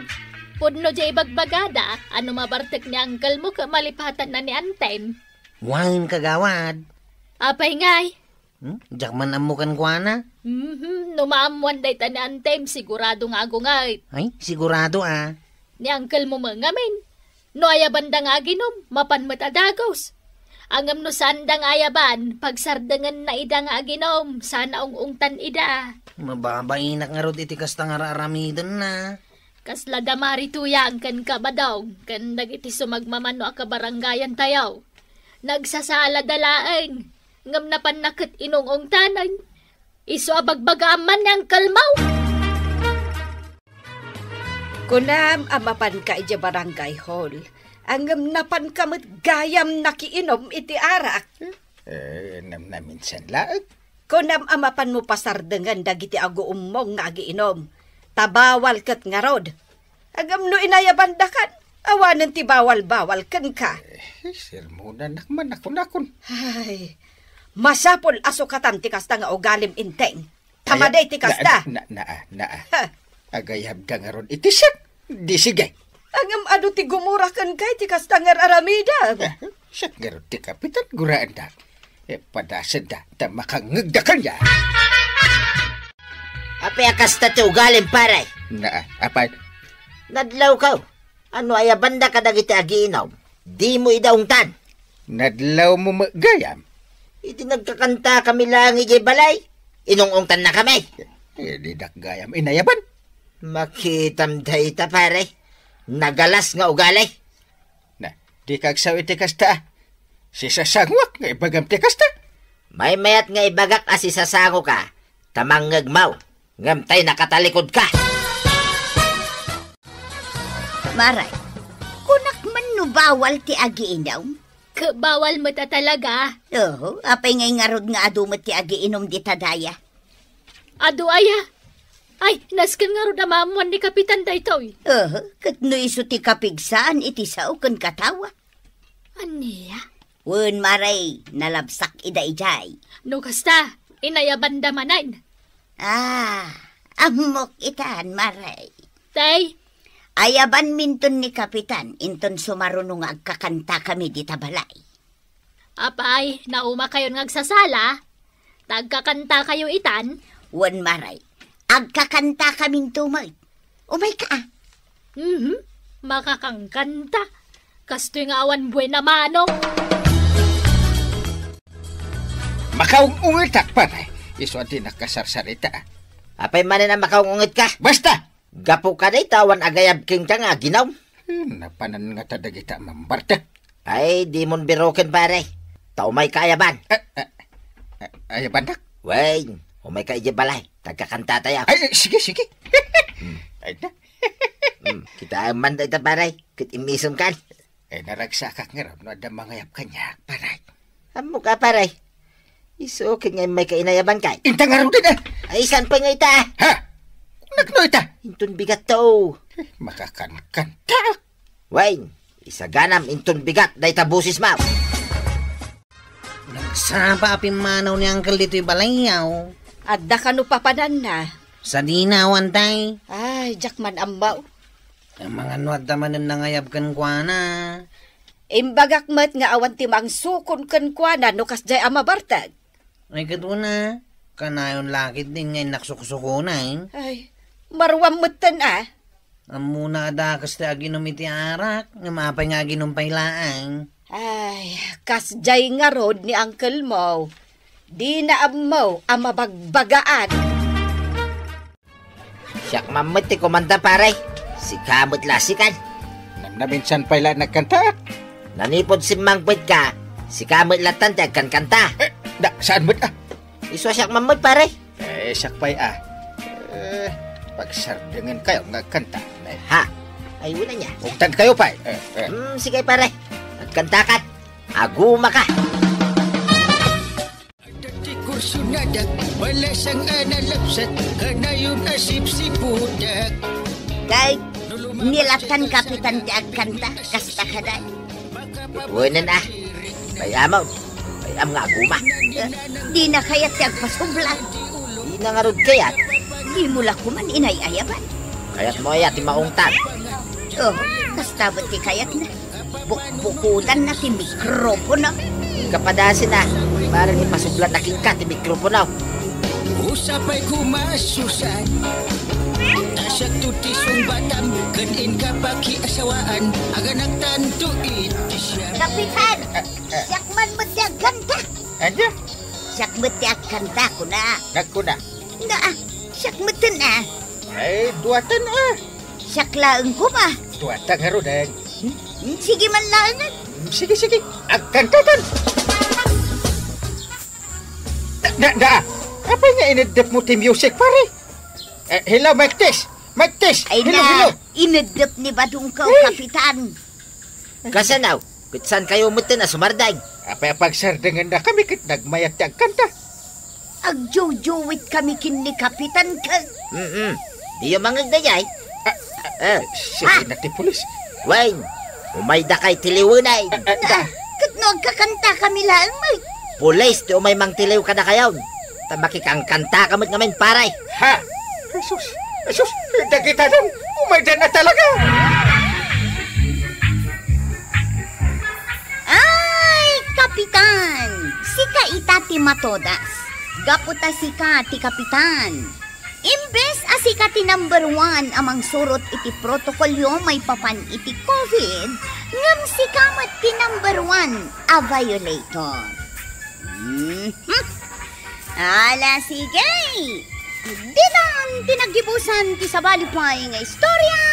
E: Pudno dya ibagbagada. Ano mabartek ni Uncle mo ka malipatan na ni Antem.
B: Wain kagawad.
E: Apay ngay.
B: Diyak man amukan kwa na.
E: Numaamuan day ta ni Antem. Sigurado nga ako ngay.
B: Ay, sigurado
E: Ni Uncle mo mangamin. No ayaban da nga ginom. Mapan matadagos. Angam no sandang ayaban. Pagsardangan na ida nga ginom. Sana ungungtan ida.
B: Mababainak nga rod iti kasta nga raramidan na.
E: Kasla damari tuyang kan kabadaw. Kan dagiti sumagmamano a kabarangayan tayaw. Nagsasala dalaeng. Ngam na panakit inong tanan. Iso abagbagaman ng kalmaw.
D: Kunam amapan ka iti barangay hall. Angam napan kamot gayam nakiinom iti arak.
F: Naminsan laag.
D: Kunam amapan mo pasardengan dagiti aguum mong nga agiinom. Tabawal kat nga rod. Agam no inayabandakan. Awanan ti bawal-bawal kan ka.
F: Sirmuna nakman nakon.
D: Ay, masapol asukatan ti kasta nga ugalim inteng. Tamaday ti kasta.
F: Agayab da nga ron itisak. Di sige.
D: Angam ado ti gumurakan kay ti kasta nga aramida.
F: Siyak nga ron ti kapitan guraan da. Padasan da, makangagda kanya.
C: Apay akasta ti ugalim paray.
F: Apay.
C: Nadlaw ka. Ano ay banda ka dagiti agiinom? Di mo idaungtan.
F: Nadlaw mo magayam.
C: Iti nagkakanta kami lang ijay balay. Inungungtan na kami.
F: Di dakgayam inayaban.
C: Makitam dayta pare. Nagalas nga ugalay.
F: Na, di kagsaw iti kasta. Si sasangwak nga ibagam ti kasta.
C: May mayat nga ibagak asi sasango ka. Tamangagmaw. Ngamtay nakatalikod ka.
A: Maray, kunak man no bawal ti agiinaw.
E: Bawal mo ta talaga.
A: Oo, apay ngay ngarod nga adumat ti agiinom di tadaya.
E: Ado aya. Ay, naskan nga ro damamuan ni Kapitan daytoy.
A: Oo, kat no iso ti kapigsaan iti sao kan katawa.
E: Aniya?
A: Wen maray, nalabsak ida ijay.
E: No kasta, inayaban damanan.
A: Amok itan maray.
E: Tay,
A: Ayaban minton ni Kapitan, inton sumarunong agkakanta kami di tabalay.
E: apay, nauma kayo ngagsasala. Tagkakanta kayo itan.
A: Wen maray, agkakanta kaming tumay. Umay ka.
E: Makakangkanta. Kasto'y nga awan buwan na manong.
F: Makaung ungitak pare. Iso di nakasarsarita.
C: Apay man na makaungungit ka.
F: Basta!
C: Gapo ka day tawan agayab king ka nga ginaw.
F: Napanan nga tadagita mambarta.
C: Ay, di mon biroken pare. Taumay ka ayaban.
F: Ayaban dak?
C: Wey, umay ka ijibalay. Tagkakanta tayo.
F: Ay, sige. Ay na.
C: Kita aman dayta pare. Kit imisum kan.
F: Ay naragsak nga raw no ada mangayap kanya pare.
C: Amo ka pare. Iso kay may kainayaban kay.
F: Inta nga raw din
C: Ay, san pa nga ita?
F: Ha? Nagno ita?
C: Intun bigat to.
F: Makakankanta.
C: Wey, isaganam intun bigat dayta busis ma.
B: Nagsapa apimanaw ni Uncle dito'y balayaw.
D: Adda ka no papadan na.
B: Sa dinawan tay.
D: Ay, jakman ambaw.
B: Ang mga nuwad naman ang nangayab kan kwa na.
D: Imbagak mat nga awan ti mang sukon kan kwa na no kasjay amabartag.
B: Ay katuna. Kanayon lakit din ngayon naksuksukunan.
D: Ay, marwam mutan
B: Ang muna adakas ti aginom iti arak. Nga mapay nga aginom pailaan.
D: Ay, kasjay nga rod ni Uncle mo. Di na amaw ang mabagbagaan.
C: Siyak mamit ti komanda pare. Si kamot lasikan.
F: Naminsan pala nagkanta.
C: Nanipod si mangpit ka. Si kamot latan ti agkankanta.
F: Saan mo't
C: Iso siyak mamit pare.
F: Sakpay pagsardengin kayo nga kanta.
C: Ha? Ay, wala niya.
F: Ugtag kayo pa.
C: Sige pare. Agkanta ka. Aguma ka.
G: Dati kursunadak, balasang analapsat, kanayon asip si budak.
A: Kay, nilatan Kapitan ti agkanta, kasta kaday.
C: Ituunan Bayamaw. Bayam nga aguma.
A: Di na kayat ti agpasublan.
C: Di na nga rod kayat.
A: Di mula kuman inayayaban.
C: Kayat mo ayat ti maungtan.
A: Oh, kastabot ti kayat na. Bukbukudan na ti mikropono.
C: Kapadasin na. Parang ipasublan na ka ti mikroponaw.
G: Usapay kumasusan, tasyak tutisong batam, kanin ka pakiasawaan, aganak tanto iti siya.
A: Kapitan, siakman mo ti agkanta.
F: Anya?
A: Siyak mo ti agkanta ko na.
F: Nagkuna.
A: Siyak mo ti na.
F: Ay, duwatan
A: Siyak laang ko ba?
F: Duwatan nga rodan.
A: Sige man laangan.
F: Sige. Agkantatan. Apa nga inedep mo ti music pare? Hello, Mike Tess.
A: Ay
F: Hello.
A: na, inedep ni Badungkaw, Kapitan.
C: Kasanaw. Kitsan kayo mutin na sumardag.
F: Apa pagsardengan na kami kit nagmayat ti agkanta.
A: Agjojoit kami kin ni Kapitan ka.
C: Di yung mga dayay.
F: Sige na ti pulis.
C: Wayne, umay da kay tiliwunay.
A: Katno agkakanta kami lang, Mike.
C: Pulis, ti umay mang tiliw ka na kayaw. Tamaki kang kanta kamot ngamin paray.
F: Ha? Jesus, dagita dun. Umaydan na talaga.
A: Ay, Kapitan! Sika ita ti matodas. Gaputa sika ti Kapitan. Imbes asika ti number 1 amang surot iti protokolyo may papan iti COVID, ngam sikamat ti number 1 a violator. Ala, sige. Dinan tinagibusan ti sabalipay nga istorya.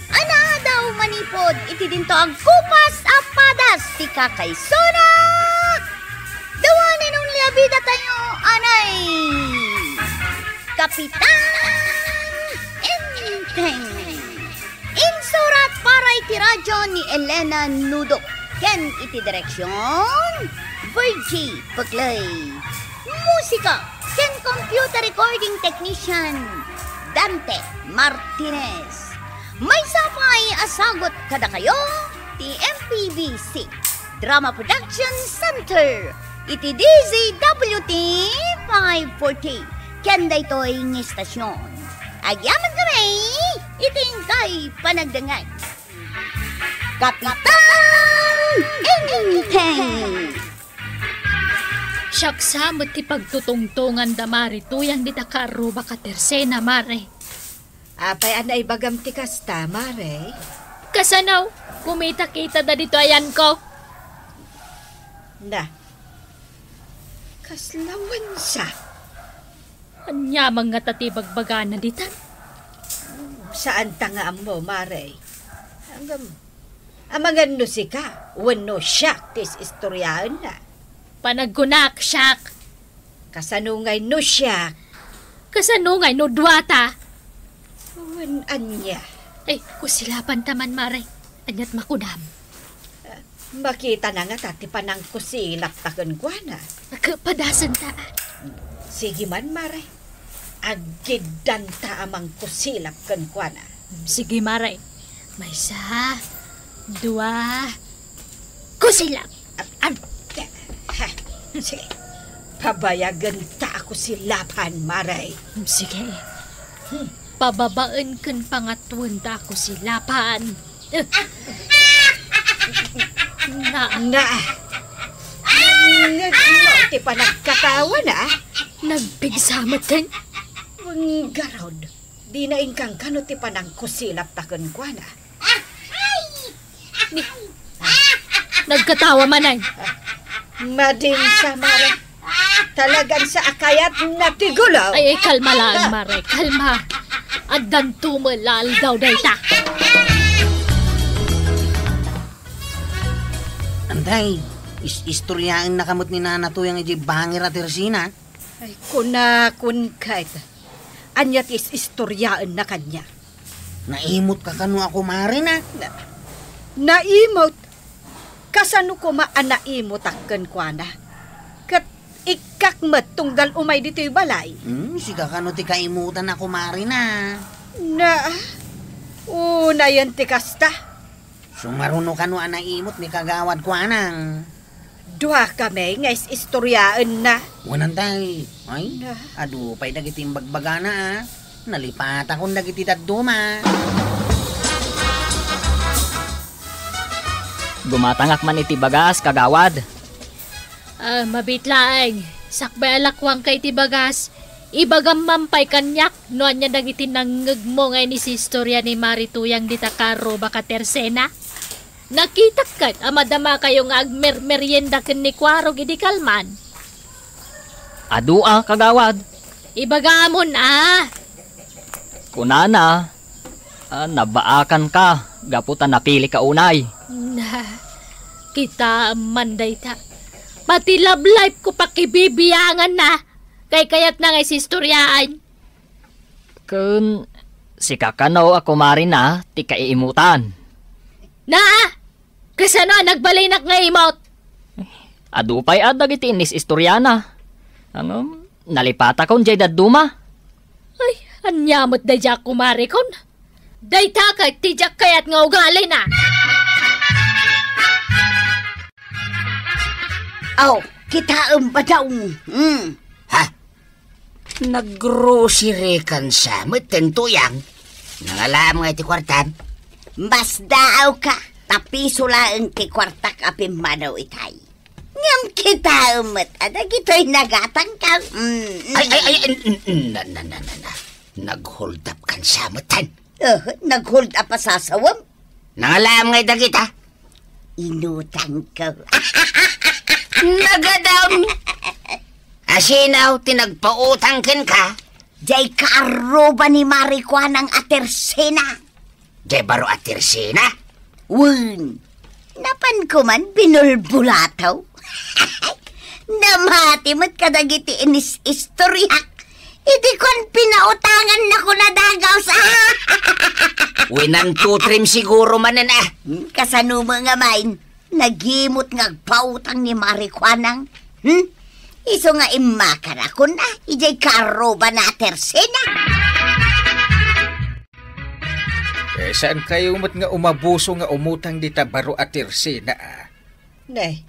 A: Ana daw manipod iti dinto ang kupas apadas ti kakaysona. Dawanin ang liabida tayo, anay. Kapitan Enteng. Insurat para iti radyo ni Elena Nudo. Ken iti direksyon Virgie Paglay. Musika ken computer recording technician Dante Martinez. May sapay asagot kada kayo ti MPBC Drama Production Center iti DZWT 540 ken daytoy ng istasyon. Agyaman kami iting kay panagdangay. Kapitan Enteng.
E: Siyaksa mo't ti pagtutungtungan da mare tuyang di takaro baka tersena mare.
D: Apay anay bagam ti kasta, mare.
E: Kasanaw, kumita-kita da dito ayan ko.
D: Na. Kaslawan siya.
E: Anyamang nga tatibagbaga na ditan.
D: Saan tanga mo, mare? Amangan no si ka, wano siya tis istoryaan na.
E: Panaggunak, siyak.
D: Kasanungay no siya,
E: Kasanungay no duwata.
D: wanan niya.
E: Ay, kusilapan taman mare. Anyat makudam.
D: Makita na nga tati panang kusilap takan kwa na.
E: Nakapadasan ta.
D: Sige man, mare. Agidan ta amang kusilap kan kwa na.
E: Sige mare. May isa, dua, kusilap.
D: Ha, sige. Pabayagan ta ako silapan, mare.
E: Sige. Pababaan kan pangatwan ta ako silapan. Na,
D: Na. Ti pa nagkatawa na.
E: nagpigsamat kan.
D: Ang garod. Di na ingkang kano ti pa nang kusilap takan kwa na.
E: Nagkatawa man ay.
D: Madin sa mare. Talagang sa akayat natigulaw.
E: Ay, kalma lang, mare. Kalma. At dantumalal daw dayta.
B: Anday, istoryaan nakamot ni Nana to yung bangir at Teresina.
D: Ay, kun kahit. Anyat is istoryaan na kanya.
B: Naimot ka kanu ako mare na.
D: Naimot. Kasano ko naimot akkan kwa na. Kat ikakmat tunggal umay dito'y balay.
B: Siga kanu ti kaimutan ako mare na.
D: Na, una yan ti kasta.
B: Sumaruno kanu naimot ni kagawad ko anang.
D: Duha kami nga istoryaan na.
B: Wanan tay. Ay,
D: Na.
B: adu pay dagiting bagbaga na ah. Nalipat akong dagiti taduma.
H: Gumatangak man iti bagas, kagawad.
E: Mabitlaeng. Sakbay alakwang kay tibagas. Ibagam mampay kanyak. Noan niya dagiti nangag mo ngay ni si istorya ni Marituyang di takaro baka tersena. Nakita kat, amadama kayo nga agmer-merienda ken ni Kwaro gidi kalman.
H: Adua, kagawad.
E: Ibagamon
H: Kunana, nabaakan ka. Gaputan napili ka unay.
E: Na, kita manday ta. Pati love life ko pakibibiyangan na. Kay kayat na ngay si istoryaan.
H: Kun, si kakano ako marina, ti kaiimutan.
E: Na, kasano nagbalinak nga imot?
H: Adupay adag iti inis istoryana. Nalipata kon jay daduma.
E: Ay, anyamot da jak kumari kon. Dayta kay tijak kayat nga ugali na.
A: Aw, kita ba daw?
F: Ha? Nag-grocery kan sa matentuyang. Nangalam nga iti kwartan.
A: Mas daaw ka. Tapiso lang ti kwartak apim manaw itay. Ngam kita umat. Adag ito'y nagatang ka.
F: Ay, na. Nag-hold up kan sa matan.
A: Nag-hold up pa sasawam.
F: Nangalam nga itagita.
A: Inutang ka.
F: Nagadam.
C: Asinaw, tinagpautang ken ka?
A: Jay kaaroba ni Marikwan ang Atersena.
C: Jay baro Atersena?
A: Wun, napan ko man binulbulataw. Namati mo't kadagiti inis istoryak. Iti kon pinautangan na ko na dagaw sa...
C: Winan tutrim siguro manan ah.
A: Kasanuma nga main, nagimot nga pautang ni Marikwanang. Iso nga imakar ako na, ijay karoba na Atersena.
F: Saan kayo mat nga umabuso nga umutang dita baro Atersena ah?
D: Ne,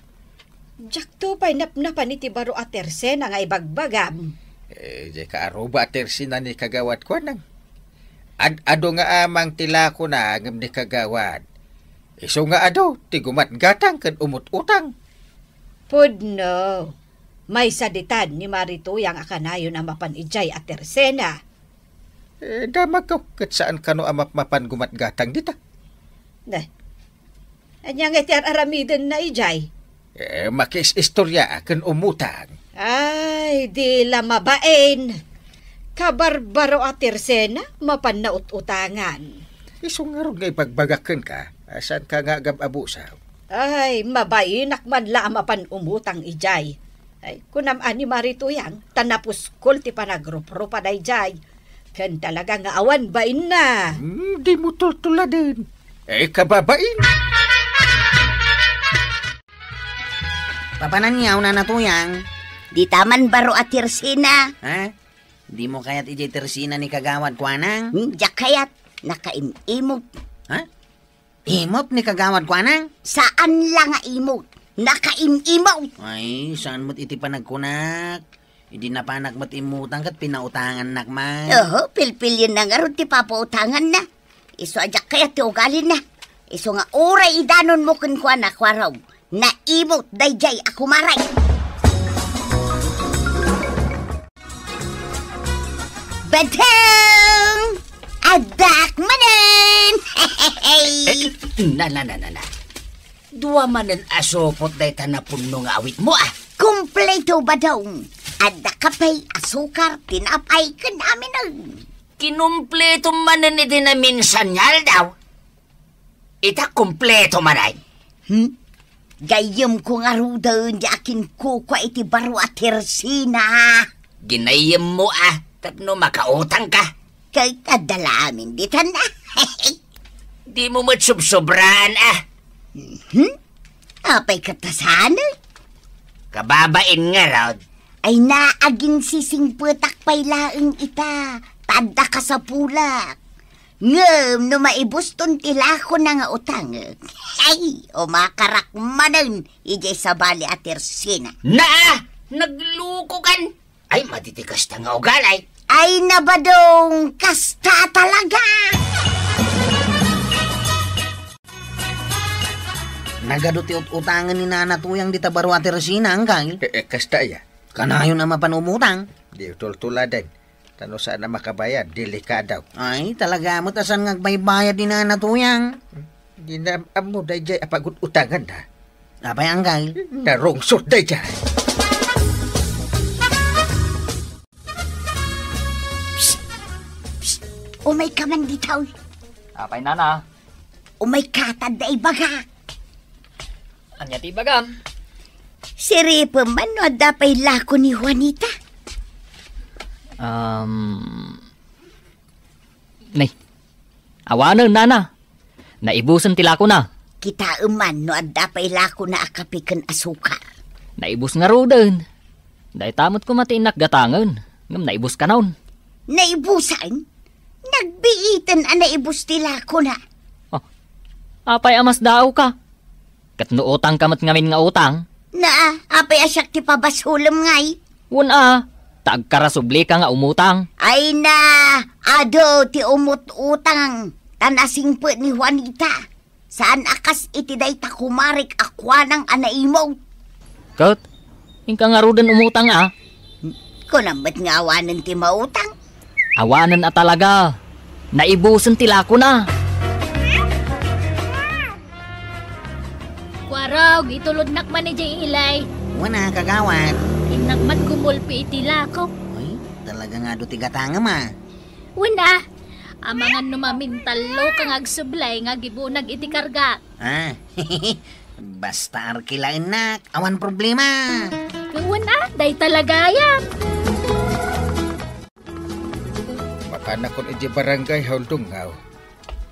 D: jakto pa'y napnapan iti baro Atersena nga ibagbagam.
F: Di ka aruba Atersena ni kagawad ko nang. Ado nga amang tila ko na ngam ni kagawad. Iso nga ado, tigumat gatang kan umut-utang.
D: Pudno, may saditan ni Marituyang akanayon ang mapan ijay Atersena.
F: Damag ko, kat saan ka no mapan gumat gatang dita?
D: Ne, anyang iti aramiden na ijay.
F: Makis istorya kan umutang.
D: Ay, di lamabain. Kabarbaro Atersena, mapan na utangan.
F: Iso nga ron nga ipagbagakan ka, asan ka nga gababusaw?
D: Ay, mabainak man la mapan umutang ijay. Ay, kunam ani Marituyang, tanapuskol ti panagrup-rupa na ijay. Kan talaga nga awan bain na.
F: Di mo tultula din. Kababain.
B: Papananyaw na natuyang.
A: Di taman baro Atersena.
B: Ha? Di mo kaya't ijay Tersina ni kagawad kwanang?
A: Diyak kayat, nakaimimot.
B: Ha? Imot ni kagawad kwanang?
A: Saan lang nga imot? Nakaimimot.
B: Ay, saan mo't iti panagkunak? Hindi na panak mo't imutang kat pinautangan nakman.
A: Pilpilin na nga ron ti papautangan na. Iso ajak kayat ti ugalin na. Iso nga oray idanon mo kun kwa na kwaraw. Naimot dayjay ako maray. Badang! Adak manen!
C: Na. Dua manan asopot day tanapuno nga awit mo ah.
A: Kompleto ba daw? Adak kapay asukar, tinapay ka namin ang...
C: Kinumpleto manan iti na minsan nyal daw. Ita kumpleto manay.
A: Gayam ko nga rudan di akin kukwa iti baro Atersena.
C: Ginayam mo ah, tapno makautang ka.
A: Kay kadalamin ditan na.
C: Di mo matsubsobraan ah.
A: Apay katasana.
C: Kababain nga raw.
A: Ay naaging sising putak pay laeng ita. Tada ka sa pulak. Ngem no maibuston tila ko na nga utang. Ay, umakarak manan ijay sa bali Atersena.
C: Na! Nagluko kan! Ay, matitikas na nga ugalay.
A: Ay nabadong kasta talaga.
B: Nagaduti utangan ni nanatuyang di tabaro Atersena hanggang.
F: Kasta ya.
B: Kanayon na mapanumutang.
F: Di tultula din. Tano saan na makabayad, delikadaw.
B: Ay, talaga mo tasan ngagbaybayad ni nanatuyang.
F: Di na amo dayjay apagut utangan na.
B: Apay hanggang.
F: Narungsot dayjay.
A: Umay ka man ditaw.
H: Apay nana.
A: Umay katad da ibaga.
H: Anya ti bagam.
A: Siripa man no dapay lako ni Juanita.
H: Nay. Awanan nana. Naibusan tila ko na.
A: Kita man no dapay lako na akapikan asukar.
H: Naibus nga roden. Dahil tamot ko matiinak gatangan. Ngam naibus ka naon.
A: Naibusan? Nagbiitan ang naibus tila ko na.
H: Oh, apay amas daw ka. Katno utang kamat ngamin nga utang.
A: Na, apay asyak ti pabasulam ngay.
H: Wala, tagkarasubli ka nga umutang.
A: Ay na, ado ti umut-utang. Tanasing po ni Juanita. Saan akas itiday takumarik akwanang anaimo?
H: Kat, ingka nga roden umutang ah.
A: Kunambat nga awanan ti mautang.
H: Awanan at talaga. Naibusan tila ko na.
E: Kwaraw, gitulod nakman ni Jay Ilay.
B: Wana, kagawad.
E: Inang man gumulpi iti lako.
B: Ay, talaga nga do tigatangam
E: Wala, amangan numamintalo kang agsublay nga gibunag iti karga.
B: Ah, basta arkilain nak, awan problema.
E: Wala, day talaga yan.
F: Makanak kon iti barangay Haldungaw.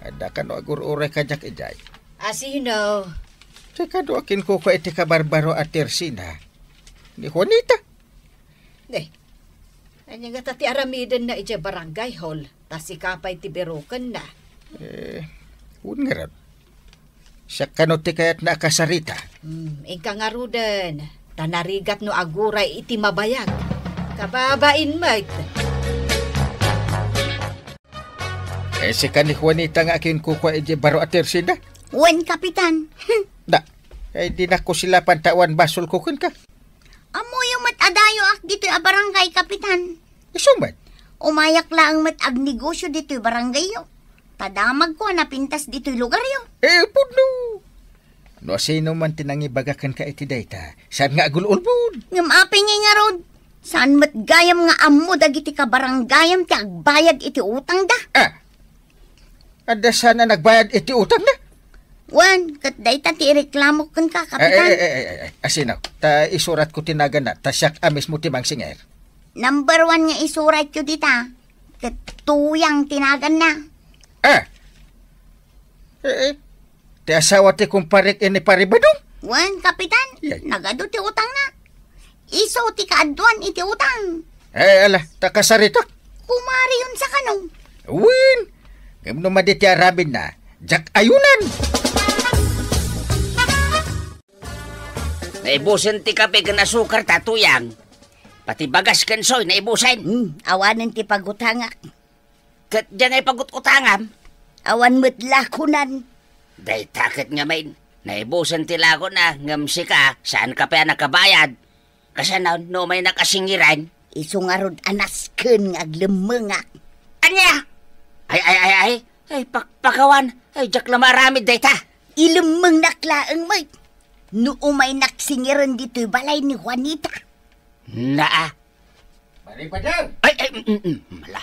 F: Ada ka no agur-uray kajak ijay.
D: Asino?
F: Teka do akin ko iti kabarbaro at Tersina. Ni Juanita.
D: Anya nga tati aramidan na iti barangay hall. Tas ikapay ti berukan na.
F: Un nga rin. Siya kanoti kaya't nakasarita.
D: Ika nga rudan. Tanarigat no aguray iti mabayag. Kababain mat.
F: Si ka ni Juanita nga akin ko iti baro at Tersina.
A: Wen, Kapitan.
F: Da, di na ko sila pantawan basol ko ka.
A: Amo yung matadayo ak dito a barangay, Kapitan.
F: Isumat.
A: Umayak lang mat ag negosyo dito barangay yo. Tadamag ko na pintas dito lugar yo.
F: Puno. No sino man tinangibagakan ka iti dayta. Saan nga agululbud?
A: Ngam aping nga rod. Saan mat gayam nga amo dagiti ka baranggayam ti agbayad iti utang da.
F: Ada sana nagbayad iti utang na?
A: Wan, kat dayta ti reklamo kun ka, Kapitan.
F: Asinaw, ta isurat ko tinagan na, ta siyak amis mo timang singer.
A: Number 1 nga isurat ko dita. Kat tuyang tinagan na.
F: Ti asawa ti kumparik ini paribadong.
A: Wan, Kapitan,
F: Yay.
A: nagado ti utang na. Iso ti kaadwan iti utang.
F: Ala, ta kasaritak.
A: Kumari yun sa kanong.
F: Win, ngam no maditi arabin na, jak ayunan.
C: Naibusan ti kape kan asukar tatuyang. Pati bagas kan soy naibusan.
A: Awanan ti pagutangak.
C: Kat dyan ay pagut-utangam.
A: Awan mo't lakunan.
C: Day takit nga main. Naibusan ti lago na ngam si ka saan ka pa nakabayad. Kasi no may nakasingiran.
A: Iso nga rod anasken nga aglemengak.
C: Anya? Ay, pakawan. Ay, jak lamaramid day ta.
A: Ilemeng naklaang may. No umay naksingiran dito'y balay ni Juanita.
C: Naa.
F: Maripadang.
C: Ay, mala.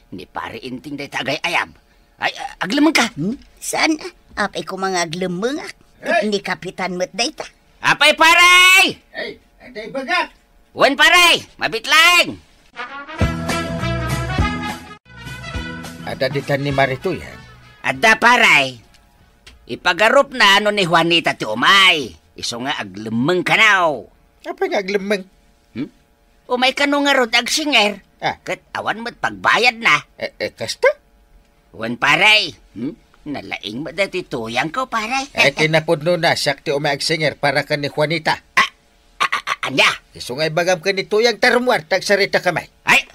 C: Ni pare inting day tagay ayam. Ay, aglamang ka.
A: Saan? Apay ko mga aglemengak. Ni Kapitan mo't dayta.
C: Apay paray!
F: Hey, anday bagak.
C: Wan paray, mabitlang.
F: Ada ditan ni Marituyan.
C: Adda paray. Ipagarup na ano ni Juanita ti umay. Iso nga aglemeng kanaw.
F: Apa nga aglemeng?
C: Umay ka nga rod agsinger. Kat awan mo't pagbayad na.
F: Kasta?
C: Wan paray. Nalaing mo dati tuyang ko paray.
F: Kinapudno na, sakti umaagsinger para ka ni Juanita.
C: Anya?
F: Isungay bagam ka ni Tuyang tarmuar, tagsarita kamay.
C: Ay,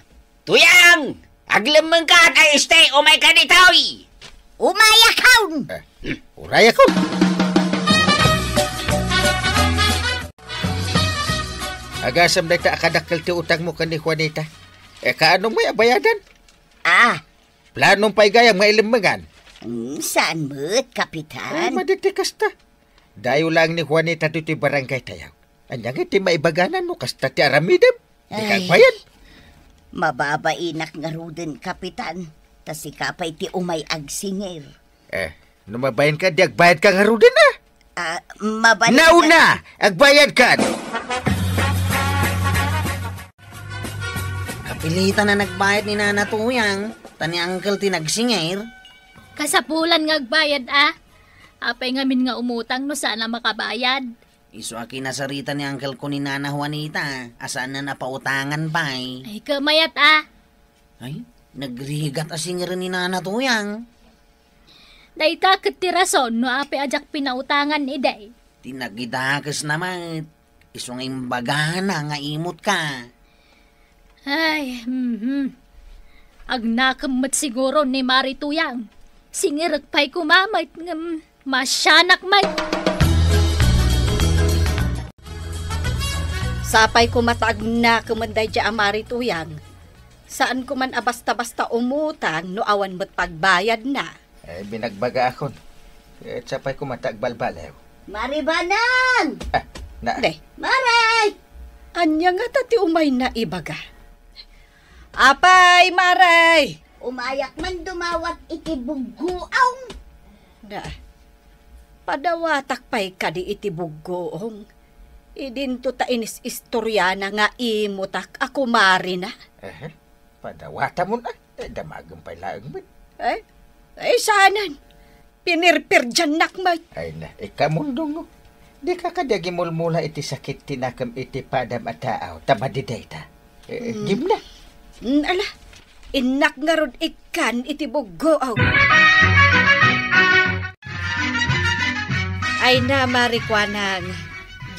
C: tuyang! Aglemeng ka ay stay umay ka ni Tawi.
A: Umayakaw!
F: Uray ako. Agasam na ita akadakal ti utang mo ka ni Juanita. Kaanong may abayadan? Planong pa'y gayam nga ilimangan.
A: Saan mo't, Kapitan?
F: Maditi kasta. Dayo lang ni Juanita dito barangay tayaw. Anyang iti maibaganan no kasta ti aramidem. Di kagbayad.
A: Mababainak nga ruden, Kapitan. Tas ikapay ti umay agsinger.
F: Numabayan ka, di agbayad ka nga ruden na.
A: Nauna!
F: Agbayad ka!
B: Kapilitan na nagbayad ni Nana Tuyang. Tani Uncle tinagsingir.
E: Kasapulan nga agbayad Apay ngamin nga umutang no sana makabayad.
B: Iso aki nasarita ni Uncle ko ni Nana Juanita. Asaan na napautangan pa
E: Ay kamayat
B: Ay, nagrigat asingir ni Nana Tuyang.
E: Dayta ket ti rason no apay ajak pinautangan ni day.
B: Tinagidakas naman. Iso nga imbagana nga imot ka.
E: Ay, Agnakamot siguro ni Marituyang. Singirag pa'y kumamay ng masyanak may.
D: Sapay ko matag na kumanday dya Marituyang. Saan ko man basta-basta umutang no awan mo't pagbayad na.
F: Binagbaga akon. Sapay ko matagbalbalew.
A: Maribanang!
F: Na.
A: Maray!
D: Anya nga tati umay na ibaga. Apay, Maray!
A: Umayak man dumawat iti bugguaw.
D: Na, padawatak pa'y kadi iti buggoong. Idinto ta inis istoryana nga imutak ako marina.
F: Padawata mo na. Damagang pa'y laang mo.
D: Ay sanan. Pinirpir dyan nakmay.
F: Ay na, ikamundong mo. Di ka kadagi mulmula iti sakit tinakam iti padam at tao. Tamadiday ta. Gim na.
D: Ala, inak nga rod ikan iti buggoong. Ay na, Marikwanang.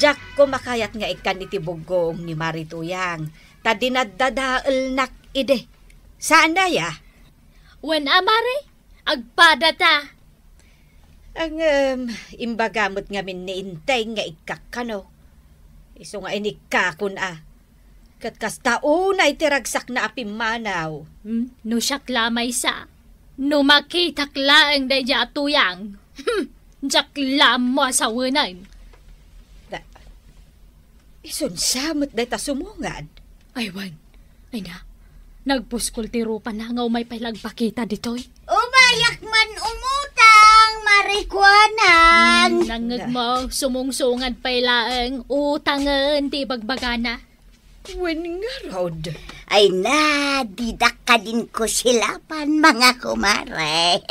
D: Jack ko makayat nga ikan iti bugong ni Marituyang. Ta dinadadaal nak ide. Saan na ya?
E: Wen amare, agpada ta.
D: Ang imbagamot nga min niintay nga ikakano. Iso nga inikakon Kat kasta unay tiragsak na apimanaw.
E: No siyak lamay sa. No makitak laang day ja tuyang. Jak lam mo sa wenay.
D: Isunsamot day ta sumungad.
E: Ay wan, ay na. Nagpuskultiro pa na nga umay pailagpakita ditoy.
A: Umayak man umutang, Marikwanang.
E: Nangag mo, sumungsungad pa ilaang utangan di bagbagana.
D: Wen nga rod.
A: Ay na, didak ka din ko silapan, mga kumare.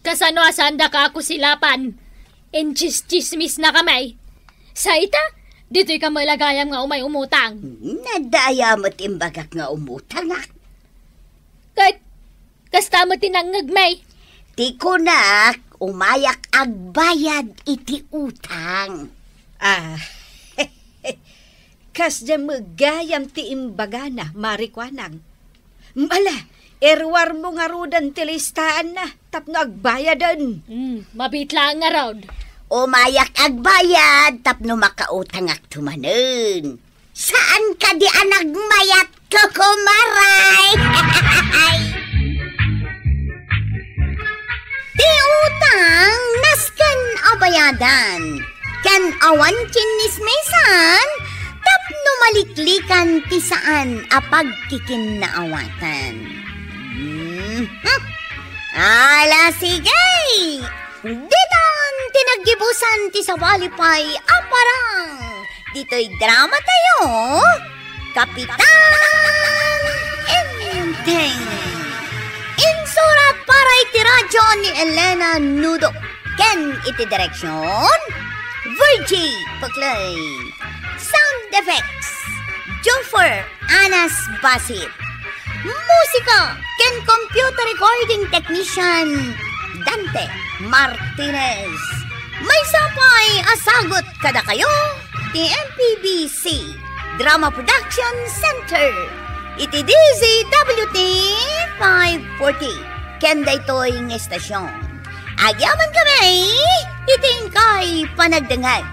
E: Kasano asanda ka ako silapan? Enchis-chismis na kamay. Sa ita, dito'y ka malagayam nga umay umutang.
A: Nadaya mo't imbagak nga umutang
E: Kat, kasta mo tinangag may.
A: Ti ko nak, umayak agbayad iti utang.
D: Kas dyan magayam ti imbagana, Marikwanang. Mala, erwar mo nga rudan tilistaan na, tapno agbayadan.
E: Mabitla nga raud.
A: Umayak agbayad, tapno makautang ak tumanen. Saan ka di anagmayat ko, kumaray? Ti utang, naskan abayadan. Kan awan chinismesan, tapno maliklikan ti saan apag kikinnaawatan. Ala sige! Ditan tinaggibusan ti sawalipay aparang. Dito'y drama tayo. Kapitan Enteng. Insurat para iti radyo ni Elena Nudo. Ken iti direksyon Virgie Paklay. Sound effects Joffer Anas Basit. Musika ken computer recording technician Dante Martinez. May sapay asagot kada kayo ti MPBC Drama Production Center. Iti DZWT 540. Ken daytoy ng estasyon. Agyaman kami, iting kay panagdangag.